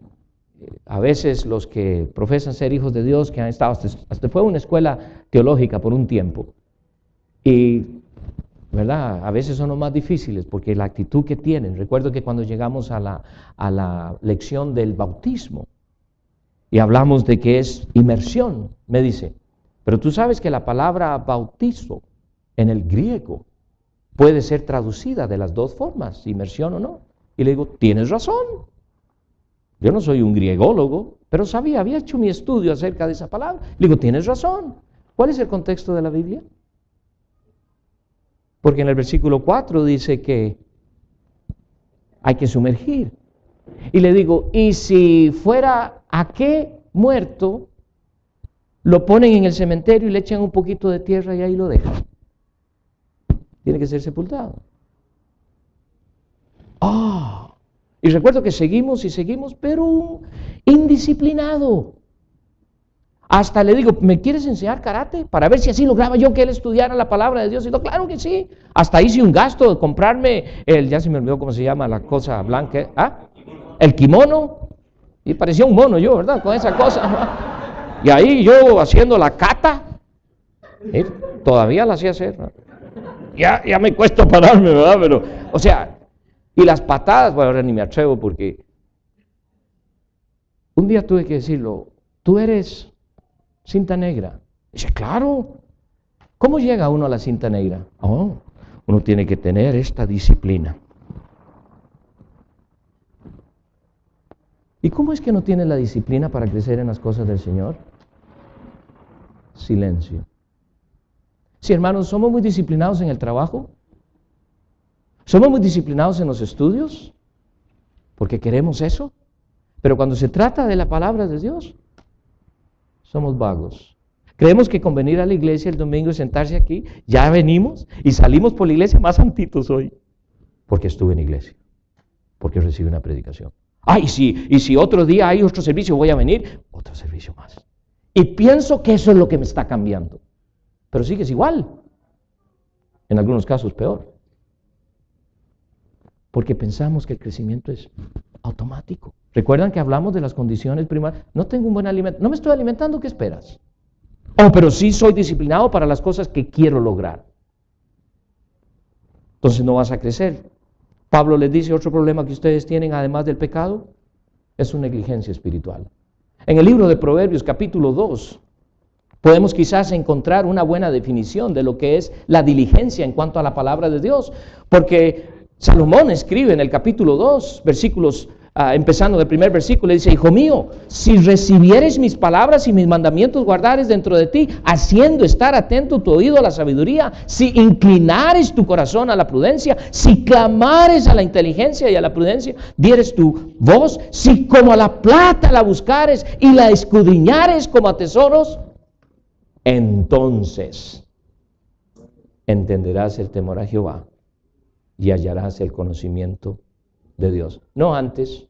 a veces los que profesan ser hijos de Dios, que han estado, hasta fue una escuela teológica por un tiempo, y ¿verdad? A veces son los más difíciles porque la actitud que tienen. Recuerdo que cuando llegamos a la lección del bautismo y hablamos de que es inmersión, me dice, pero tú sabes que la palabra bautizo en el griego puede ser traducida de las dos formas, inmersión o no. Y le digo, tienes razón. Yo no soy un griególogo, pero había hecho mi estudio acerca de esa palabra. Le digo, tienes razón. ¿Cuál es el contexto de la Biblia? Porque en el versículo 4 dice que hay que sumergir. Y le digo, ¿y si fuera a qué muerto, lo ponen en el cementerio y le echan un poquito de tierra y ahí lo dejan? Tiene que ser sepultado. Y recuerdo que seguimos, pero indisciplinado. Hasta le digo, ¿me quieres enseñar karate? Para ver si así lograba yo que él estudiara la palabra de Dios. Y yo, claro que sí. Hasta hice un gasto de comprarme ya se me olvidó cómo se llama la cosa blanca. El kimono. Y parecía un mono yo, ¿verdad? Con esa cosa. Y ahí yo haciendo la kata. Todavía la hacía hacer, ¿no? Ya me cuesta pararme, ¿verdad? Pero, o sea, y las patadas, bueno, ahora ni me atrevo porque un día tuve que decirlo, tú eres cinta negra. Dice, claro. ¿Cómo llega uno a la cinta negra? Uno tiene que tener esta disciplina. ¿Y cómo es que no tiene la disciplina para crecer en las cosas del Señor? Silencio. Sí, hermanos, somos muy disciplinados en el trabajo. Somos muy disciplinados en los estudios, porque queremos eso. Pero cuando se trata de la palabra de Dios, somos vagos. Creemos que con venir a la iglesia el domingo y sentarse aquí, ya venimos y salimos por la iglesia más santitos hoy. Porque estuve en iglesia, porque recibí una predicación. Y si otro día hay otro servicio, voy a venir, otro servicio más. Y pienso que eso es lo que me está cambiando. Pero sigues igual. En algunos casos peor. Porque pensamos que el crecimiento es automático. ¿Recuerdan que hablamos de las condiciones primarias? No tengo un buen alimento. No me estoy alimentando, ¿qué esperas? Pero sí soy disciplinado para las cosas que quiero lograr. Entonces no vas a crecer. Pablo les dice, otro problema que ustedes tienen, además del pecado, es su negligencia espiritual. En el libro de Proverbios, capítulo 2, podemos quizás encontrar una buena definición de lo que es la diligencia en cuanto a la palabra de Dios, porque Salomón escribe en el capítulo 2, versículos, empezando del primer versículo, dice, hijo mío, si recibieres mis palabras y mis mandamientos guardares dentro de ti, haciendo estar atento tu oído a la sabiduría, si inclinares tu corazón a la prudencia, si clamares a la inteligencia y a la prudencia, dieres tu voz, si como a la plata la buscares y la escudriñares como a tesoros, entonces entenderás el temor a Jehová y hallarás el conocimiento de Dios. No antes,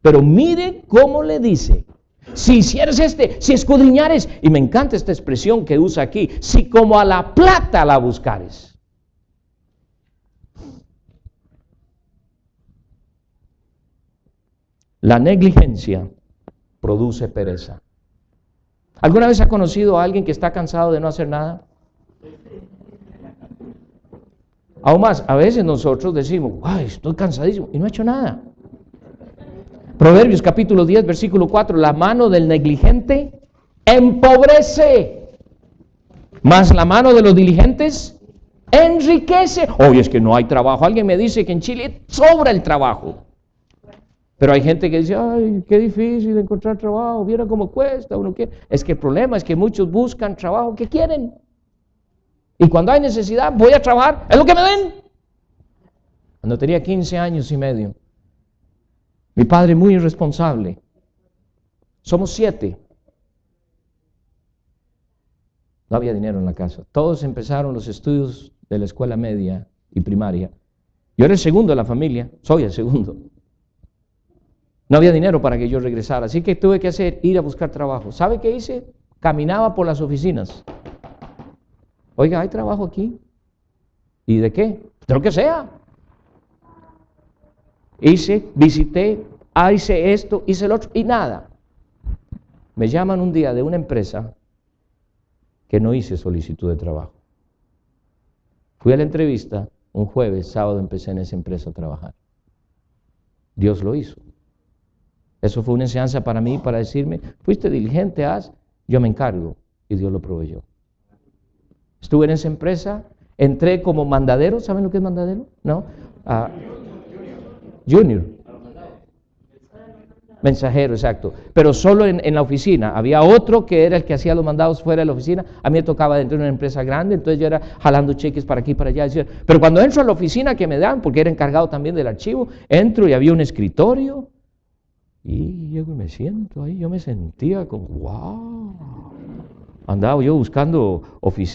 pero mire cómo le dice, si hicieres si escudriñares, y me encanta esta expresión que usa aquí, si como a la plata la buscares. La negligencia produce pereza. ¿Alguna vez ha conocido a alguien que está cansado de no hacer nada? Aún más, a veces nosotros decimos, estoy cansadísimo y no he hecho nada. Proverbios capítulo 10, versículo 4, la mano del negligente empobrece, mas la mano de los diligentes enriquece. Es que no hay trabajo. Alguien me dice que en Chile sobra el trabajo. Pero hay gente que dice, qué difícil encontrar trabajo, viera cómo cuesta, uno quiere. Es que el problema es que muchos buscan trabajo que quieren. Y cuando hay necesidad, voy a trabajar, es lo que me den. Cuando tenía 15 años y medio, mi padre muy irresponsable, somos 7. No había dinero en la casa. Todos empezaron los estudios de la escuela media y primaria. Yo era el segundo de la familia, soy el segundo. No había dinero para que yo regresara, así que tuve que ir a buscar trabajo. ¿Sabe qué hice? Caminaba por las oficinas. Oiga, ¿hay trabajo aquí? ¿Y de qué? De lo que sea. Visité, hice esto, hice el otro, y nada. Me llaman un día de una empresa que no hice solicitud de trabajo. Fui a la entrevista un jueves, sábado empecé en esa empresa a trabajar. Dios lo hizo. Eso fue una enseñanza para mí, para decirme, fuiste diligente, yo me encargo, y Dios lo proveyó. Estuve en esa empresa, entré como mandadero. ¿Saben lo que es mandadero? ¿No? Junior. Mensajero, exacto. Pero solo en la oficina. Había otro que era el que hacía los mandados fuera de la oficina. A mí me tocaba dentro de una empresa grande, entonces yo era jalando cheques para aquí y para allá. Pero cuando entro a la oficina que me dan, porque era encargado también del archivo, entro y había un escritorio. Y llego y me siento ahí. Yo me sentía como, wow. Andaba yo buscando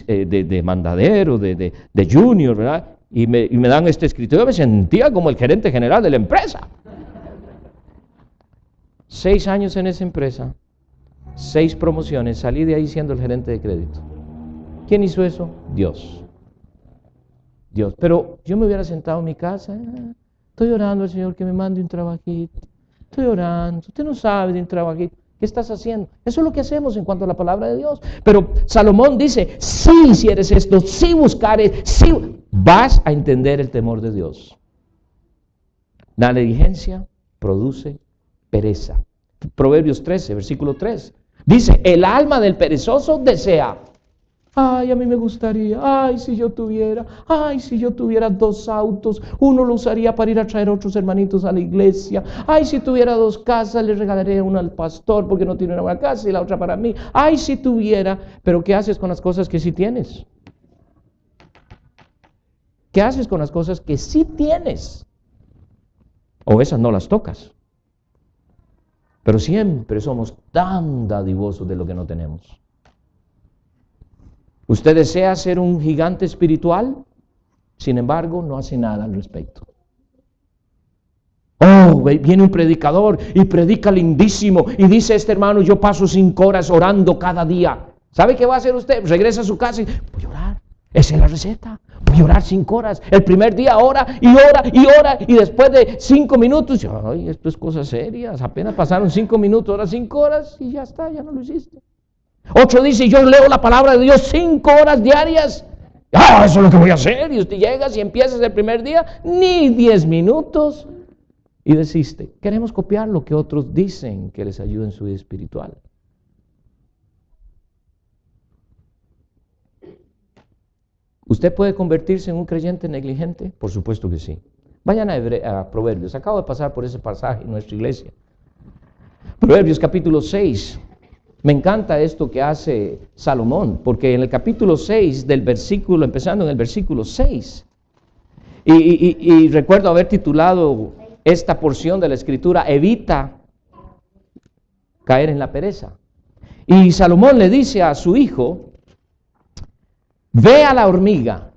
de mandadero, de junior, ¿verdad? Y me dan este escritorio. Yo me sentía como el gerente general de la empresa. 6 años en esa empresa, 6 promociones, salí de ahí siendo el gerente de crédito. ¿Quién hizo eso? Dios. Dios. Pero yo me hubiera sentado en mi casa, estoy orando al Señor que me mande un trabajito. Estoy orando, usted no sabe de un trabajito. ¿Qué estás haciendo? Eso es lo que hacemos en cuanto a la palabra de Dios. Pero Salomón dice, si hicieres esto, si buscares, si vas a entender el temor de Dios. La negligencia produce pereza. Proverbios 13, versículo 3. Dice, el alma del perezoso desea. Ay, a mí me gustaría, ay, si yo tuviera 2 autos, uno lo usaría para ir a traer otros hermanitos a la iglesia. Ay, si tuviera 2 casas, le regalaría una al pastor porque no tiene una buena casa y la otra para mí. Ay, si tuviera, pero ¿qué haces con las cosas que sí tienes? ¿Qué haces con las cosas que sí tienes? O esas no las tocas. Pero siempre somos tan dadivosos de lo que no tenemos. Usted desea ser un gigante espiritual, sin embargo, no hace nada al respecto. Oh, viene un predicador y predica lindísimo y dice este hermano, yo paso 5 horas orando cada día. ¿Sabe qué va a hacer usted? Regresa a su casa y voy a orar. Esa es la receta. Voy a orar 5 horas. El primer día ora y ora y ora y después de 5 minutos, ay, esto es cosa seria. Apenas pasaron 5 minutos, ahora 5 horas y ya está, ya no lo hiciste. Otro dice, yo leo la palabra de Dios 5 horas diarias. Eso es lo que voy a hacer. Y usted llega y empiezas el primer día, ni 10 minutos. Y desiste. Queremos copiar lo que otros dicen que les ayuda en su vida espiritual. ¿Usted puede convertirse en un creyente negligente? Por supuesto que sí. Vayan a Proverbios. Acabo de pasar por ese pasaje en nuestra iglesia. Proverbios capítulo 6. Me encanta esto que hace Salomón, porque en el capítulo 6 del versículo, empezando en el versículo 6, y recuerdo haber titulado esta porción de la escritura, evita caer en la pereza. Y Salomón le dice a su hijo, ve a la hormiga,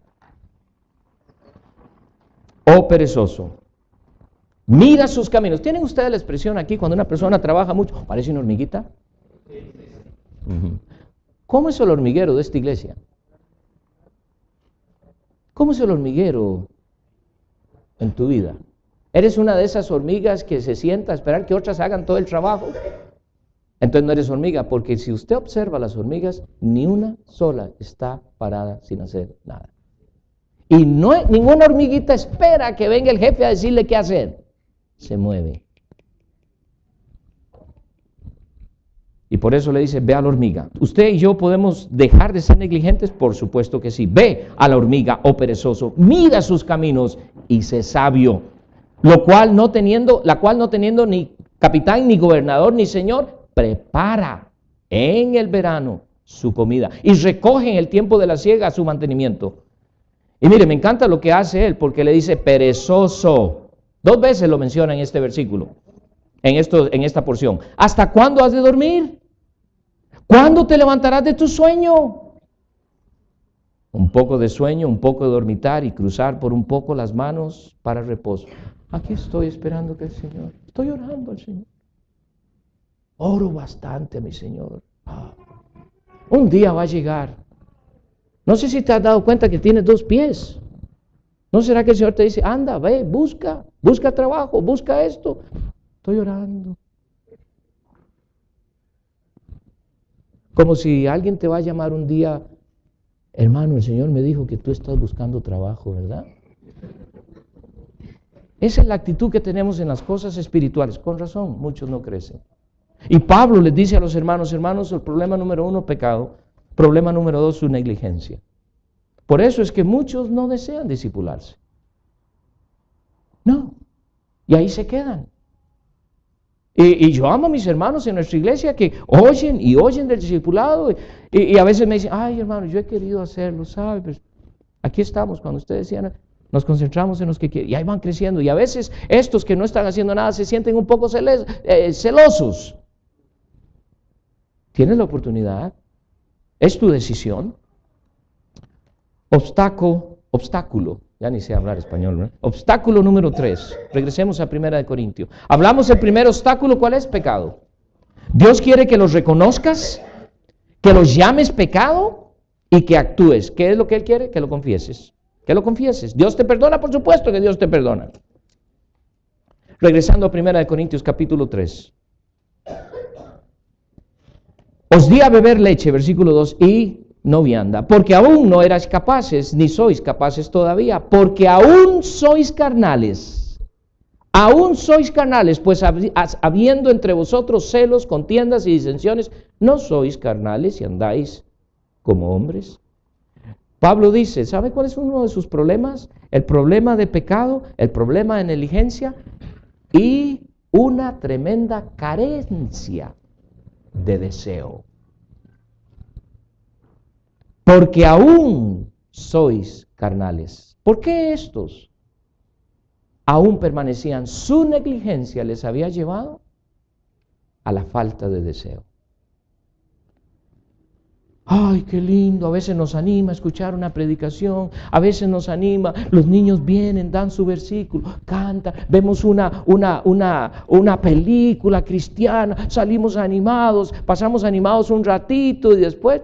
oh perezoso, mira sus caminos. ¿Tienen ustedes la expresión aquí cuando una persona trabaja mucho? ¿Parece una hormiguita? ¿Cómo es el hormiguero de esta iglesia? ¿Cómo es el hormiguero en tu vida? ¿Eres una de esas hormigas que se sienta a esperar que otras hagan todo el trabajo? Entonces no eres hormiga, porque si usted observa las hormigas, ni una sola está parada sin hacer nada. Y ninguna hormiguita espera que venga el jefe a decirle qué hacer. Se mueve. Y por eso le dice, ve a la hormiga. ¿Usted y yo podemos dejar de ser negligentes? Por supuesto que sí. Ve a la hormiga, oh perezoso, mira sus caminos y sé sabio. La cual no teniendo ni capitán, ni gobernador, ni señor, prepara en el verano su comida y recoge en el tiempo de la siega su mantenimiento. Y mire, me encanta lo que hace él, porque le dice perezoso. 2 veces lo menciona en este versículo. En esta porción. ¿Hasta cuándo has de dormir? ¿Cuándo te levantarás de tu sueño? Un poco de sueño, un poco de dormitar y cruzar por un poco las manos para reposo. Aquí estoy esperando que el Señor, estoy orando al Señor. Oro bastante a mi Señor. Un día va a llegar. No sé si te has dado cuenta que tienes 2 pies. ¿No será que el Señor te dice, anda, ve, busca trabajo, busca esto? Estoy orando. Como si alguien te va a llamar un día, hermano, el Señor me dijo que tú estás buscando trabajo, ¿verdad? Esa es la actitud que tenemos en las cosas espirituales. Con razón, muchos no crecen. Y Pablo les dice a los hermanos, el problema número 1, pecado. Problema número 2, su negligencia. Por eso es que muchos no desean discipularse. No. Y ahí se quedan. Y yo amo a mis hermanos en nuestra iglesia que oyen y oyen del discipulado y a veces me dicen, ay hermano, yo he querido hacerlo, ¿sabes? Pues aquí estamos, cuando ustedes decían, nos concentramos en los que quieren y ahí van creciendo. Y a veces estos que no están haciendo nada se sienten un poco celosos. Tienes la oportunidad, es tu decisión. Obstáculo, Ya ni sé hablar español, ¿no? Obstáculo número 3. Regresemos a 1 Corintios. Hablamos el primer obstáculo, ¿cuál es? Pecado. Dios quiere que los reconozcas, que los llames pecado y que actúes. ¿Qué es lo que Él quiere? Que lo confieses. Que lo confieses. ¿Dios te perdona? Por supuesto que Dios te perdona. Regresando a 1 Corintios capítulo 3. Os di a beber leche, versículo 2, y no vianda, porque aún no erais capaces, ni sois capaces todavía, porque aún sois carnales. Aún sois carnales, pues habiendo entre vosotros celos, contiendas y disensiones, no sois carnales y andáis como hombres. Pablo dice, ¿sabe cuál es uno de sus problemas? El problema de pecado, el problema de negligencia y una tremenda carencia de deseo. Porque aún sois carnales. ¿Por qué estos aún permanecían? Su negligencia les había llevado a la falta de deseo. Ay, qué lindo, a veces nos anima a escuchar una predicación, a veces nos anima, los niños vienen, dan su versículo, cantan, vemos una película cristiana, salimos animados, pasamos animados un ratito y después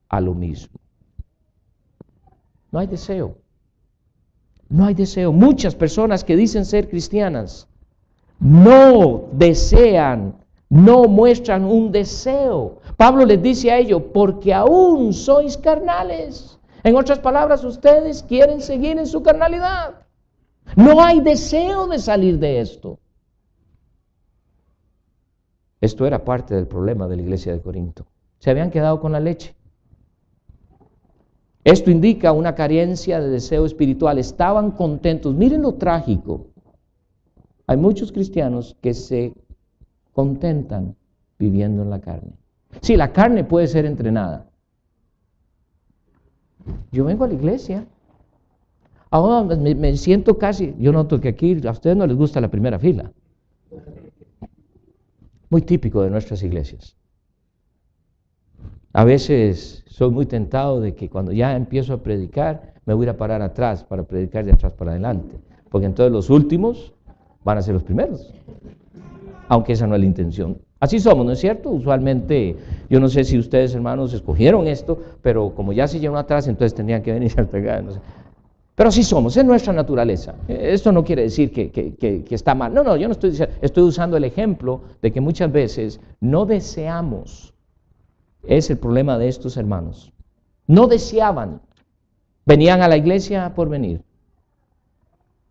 a lo mismo. No hay deseo. No hay deseo. Muchas personas que dicen ser cristianas no desean, no muestran un deseo. Pablo les dice a ellos, porque aún sois carnales. En otras palabras, ustedes quieren seguir en su carnalidad. No hay deseo de salir de esto. Esto era parte del problema de la iglesia de Corinto. Se habían quedado con la leche. Esto indica una carencia de deseo espiritual. Estaban contentos. Miren lo trágico. Hay muchos cristianos que se contentan viviendo en la carne. Sí, la carne puede ser entrenada. Yo vengo a la iglesia. Ahora me siento casi, yo noto que aquí a ustedes no les gusta la primera fila. Muy típico de nuestras iglesias. A veces soy muy tentado de que cuando ya empiezo a predicar, me voy a parar atrás para predicar de atrás para adelante. Porque entonces los últimos van a ser los primeros. Aunque esa no es la intención. Así somos, ¿no es cierto? Usualmente, yo no sé si ustedes, hermanos, escogieron esto, pero como ya se llenó atrás, entonces tendrían que venir a pegar, no sé. Pero así somos, es nuestra naturaleza. Esto no quiere decir que está mal. No, yo no estoy diciendo, estoy usando el ejemplo de que muchas veces no deseamos. Es el problema de estos hermanos. No deseaban. Venían a la iglesia por venir,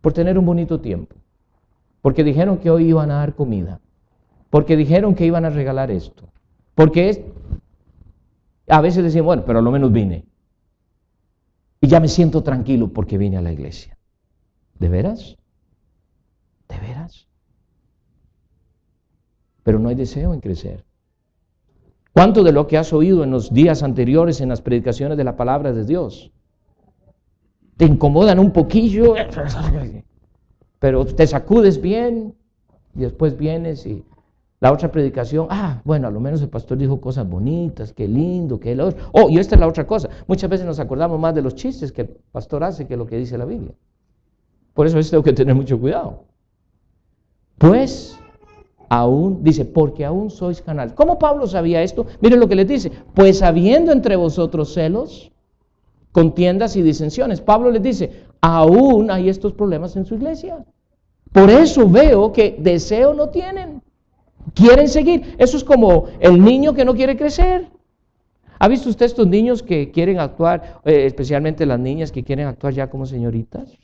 por tener un bonito tiempo, porque dijeron que hoy iban a dar comida, porque dijeron que iban a regalar esto, porque a veces decían, bueno, pero a lo menos vine. Y ya me siento tranquilo porque vine a la iglesia. ¿De veras? ¿De veras? Pero no hay deseo en crecer. ¿Cuánto de lo que has oído en los días anteriores en las predicaciones de la palabra de Dios te incomodan un poquillo, pero te sacudes bien y después vienes y la otra predicación, bueno, a lo menos el pastor dijo cosas bonitas, qué lindo, qué el otro. Y esta es la otra cosa, muchas veces nos acordamos más de los chistes que el pastor hace que lo que dice la Biblia. Por eso tengo que tener mucho cuidado. Pues aún, dice, porque aún sois carnales. ¿Cómo Pablo sabía esto? Miren lo que les dice, pues habiendo entre vosotros celos, contiendas y disensiones. Pablo les dice, aún hay estos problemas en su iglesia. Por eso veo que deseo no tienen. Quieren seguir. Eso es como el niño que no quiere crecer. ¿Ha visto usted estos niños que quieren actuar, especialmente las niñas que quieren actuar ya como señoritas?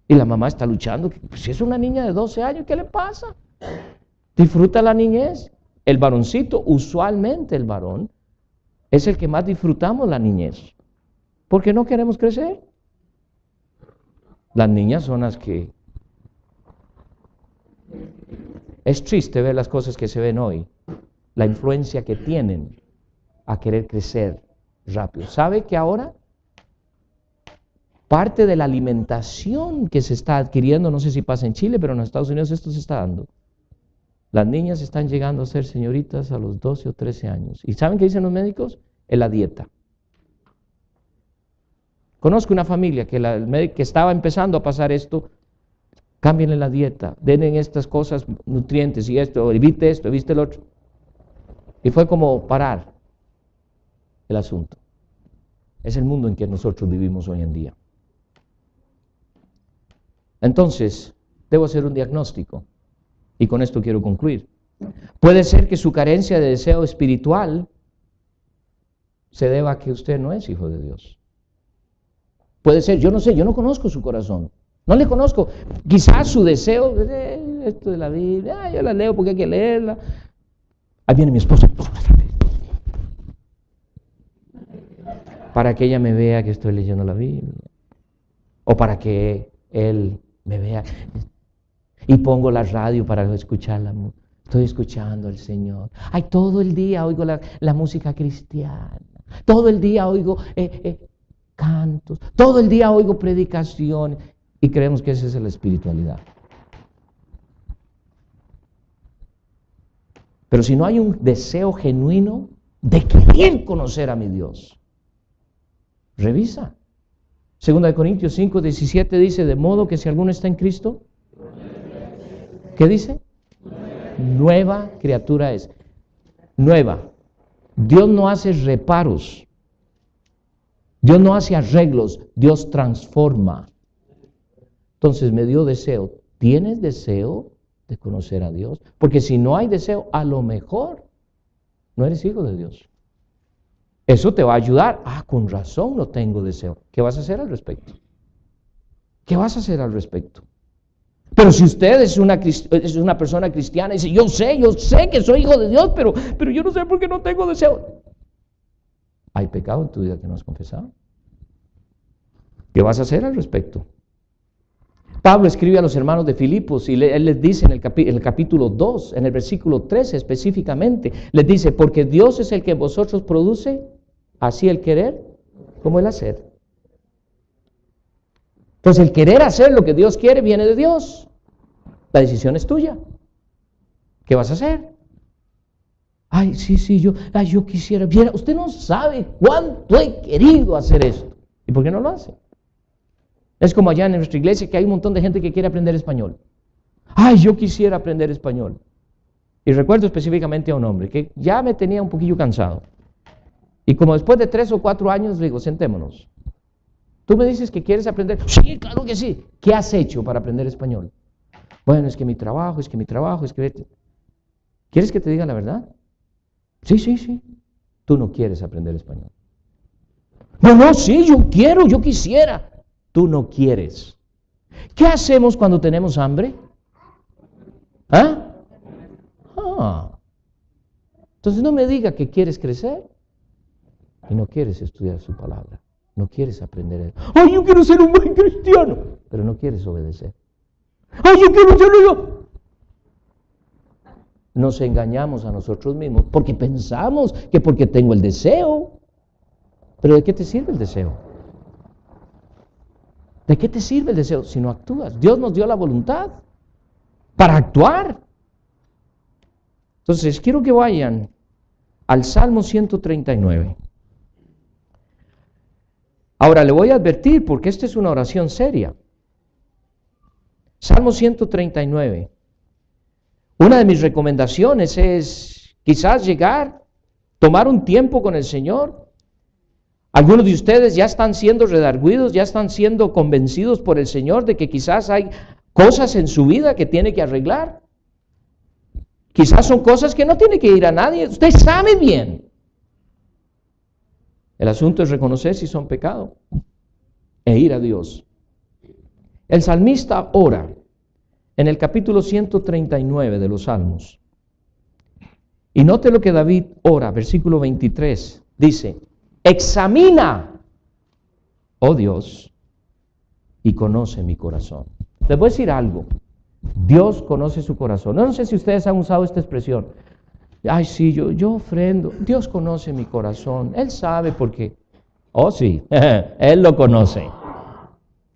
Y la mamá está luchando. Pues si es una niña de 12 años, ¿qué le pasa? Disfruta la niñez. El varoncito, usualmente el varón, es el que más disfrutamos la niñez. ¿Por qué no queremos crecer? Las niñas son las que... Es triste ver las cosas que se ven hoy, la influencia que tienen a querer crecer rápido. ¿Sabe que ahora parte de la alimentación que se está adquiriendo, no sé si pasa en Chile, pero en los Estados Unidos esto se está dando? Las niñas están llegando a ser señoritas a los 12 o 13 años. ¿Y saben qué dicen los médicos? Es la dieta. Conozco una familia que estaba empezando a pasar esto. Cámbienle la dieta, denle estas cosas, nutrientes y esto, evite esto, evite el otro. Y fue como parar el asunto. Es el mundo en que nosotros vivimos hoy en día. Entonces, debo hacer un diagnóstico. Y con esto quiero concluir. Puede ser que su carencia de deseo espiritual se deba a que usted no es hijo de Dios. Puede ser, yo no sé, yo no conozco su corazón. No le conozco. Quizás su deseo, esto de la Biblia, yo la leo porque hay que leerla. Ahí viene mi esposa. Para que ella me vea que estoy leyendo la Biblia. O para que él me vea. Y pongo la radio para escucharla. Estoy escuchando al Señor. Ay, todo el día oigo la música cristiana. Todo el día oigo cantos. Todo el día oigo predicaciones. Y creemos que esa es la espiritualidad. Pero si no hay un deseo genuino de querer conocer a mi Dios, revisa. 2 Corintios 5:17 dice, de modo que si alguno está en Cristo, ¿qué dice? Nueva criatura es. Nueva. Dios no hace reparos. Dios no hace arreglos. Dios transforma. Entonces me dio deseo. ¿Tienes deseo de conocer a Dios? Porque si no hay deseo, a lo mejor no eres hijo de Dios. Eso te va a ayudar. Ah, con razón no tengo deseo. ¿Qué vas a hacer al respecto? ¿Qué vas a hacer al respecto? Pero si usted es una persona cristiana y dice, yo sé que soy hijo de Dios, pero yo no sé por qué no tengo deseo. ¿Hay pecado en tu vida que no has confesado? ¿Qué vas a hacer al respecto? Pablo escribe a los hermanos de Filipos y él les dice en el capítulo 2, en el versículo 13 específicamente, les dice, porque Dios es el que en vosotros produce así el querer como el hacer. Entonces el querer hacer lo que Dios quiere viene de Dios. La decisión es tuya. ¿Qué vas a hacer? Ay, sí, yo quisiera. Usted no sabe cuánto he querido hacer esto. ¿Y por qué no lo hace? Es como allá en nuestra iglesia que hay un montón de gente que quiere aprender español. Ay, yo quisiera aprender español. Y recuerdo específicamente a un hombre que ya me tenía un poquillo cansado. Y como después de 3 o 4 años le digo, sentémonos. Tú me dices que quieres aprender. Sí, claro que sí. ¿Qué has hecho para aprender español? Bueno, es que mi trabajo. ¿Quieres que te diga la verdad? Sí. Tú no quieres aprender español. No, sí, yo quisiera. Tú no quieres. ¿Qué hacemos cuando tenemos hambre? Entonces no me diga que quieres crecer y no quieres estudiar su palabra. No quieres aprender. Ay, yo quiero ser un buen cristiano, pero no quieres obedecer. Ay, yo quiero serlo yo. Nos engañamos a nosotros mismos porque pensamos que porque tengo el deseo. Pero ¿de qué te sirve el deseo? ¿De qué te sirve el deseo si no actúas? Dios nos dio la voluntad para actuar. Entonces, quiero que vayan al Salmo 139. Ahora, le voy a advertir porque esta es una oración seria. Salmo 139. Una de mis recomendaciones es quizás tomar un tiempo con el Señor. Algunos de ustedes ya están siendo redarguidos, ya están siendo convencidos por el Señor de que quizás hay cosas en su vida que tiene que arreglar. Quizás son cosas que no tiene que ir a nadie. Usted sabe bien. El asunto es reconocer si son pecado e ir a Dios. El salmista ora en el capítulo 139 de los Salmos. Y note lo que David ora, versículo 23. Dice, examina, oh Dios, y conoce mi corazón. Les voy a decir algo. Dios conoce su corazón. No sé si ustedes han usado esta expresión. Ay, sí, yo ofrendo. Dios conoce mi corazón. Él sabe por qué. Oh, sí, Él lo conoce.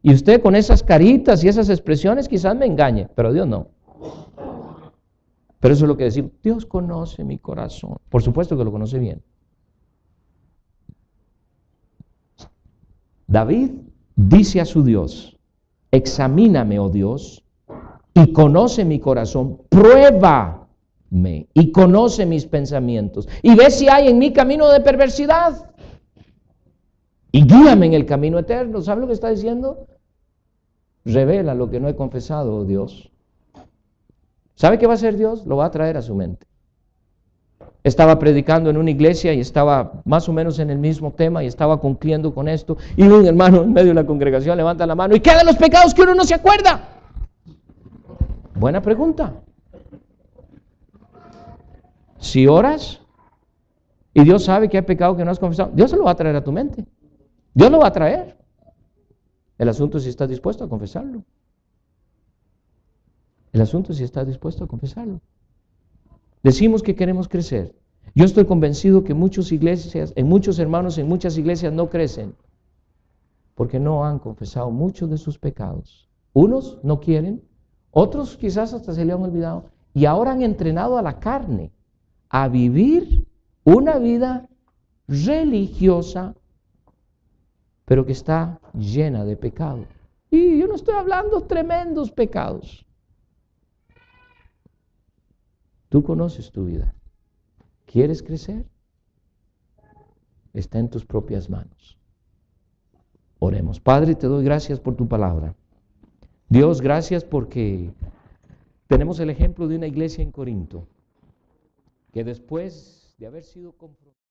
Y usted con esas caritas y esas expresiones quizás me engañe, pero Dios no. Pero eso es lo que decimos. Dios conoce mi corazón. Por supuesto que lo conoce bien. David dice a su Dios: examíname, oh Dios, y conoce mi corazón, pruébame y conoce mis pensamientos, y ve si hay en mí camino de perversidad, y guíame en el camino eterno. ¿Sabe lo que está diciendo? Revela lo que no he confesado, oh Dios. ¿Sabe qué va a hacer Dios? Lo va a traer a su mente. Estaba predicando en una iglesia y estaba más o menos en el mismo tema y estaba concluyendo con esto, y un hermano en medio de la congregación levanta la mano: ¿y qué de los pecados que uno no se acuerda? Buena pregunta. Si oras y Dios sabe que hay pecado que no has confesado, Dios se lo va a traer a tu mente. Dios lo va a traer. El asunto es si estás dispuesto a confesarlo. El asunto es si estás dispuesto a confesarlo. Decimos que queremos crecer. Yo estoy convencido que muchas iglesias, muchos hermanos en muchas iglesias no crecen porque no han confesado muchos de sus pecados. Unos no quieren, otros quizás hasta se le han olvidado, y ahora han entrenado a la carne a vivir una vida religiosa, pero que está llena de pecado. Y yo no estoy hablando tremendos pecados. Tú conoces tu vida. ¿Quieres crecer? Está en tus propias manos. Oremos. Padre, te doy gracias por tu palabra. Dios, gracias porque tenemos el ejemplo de una iglesia en Corinto que después de haber sido confrontada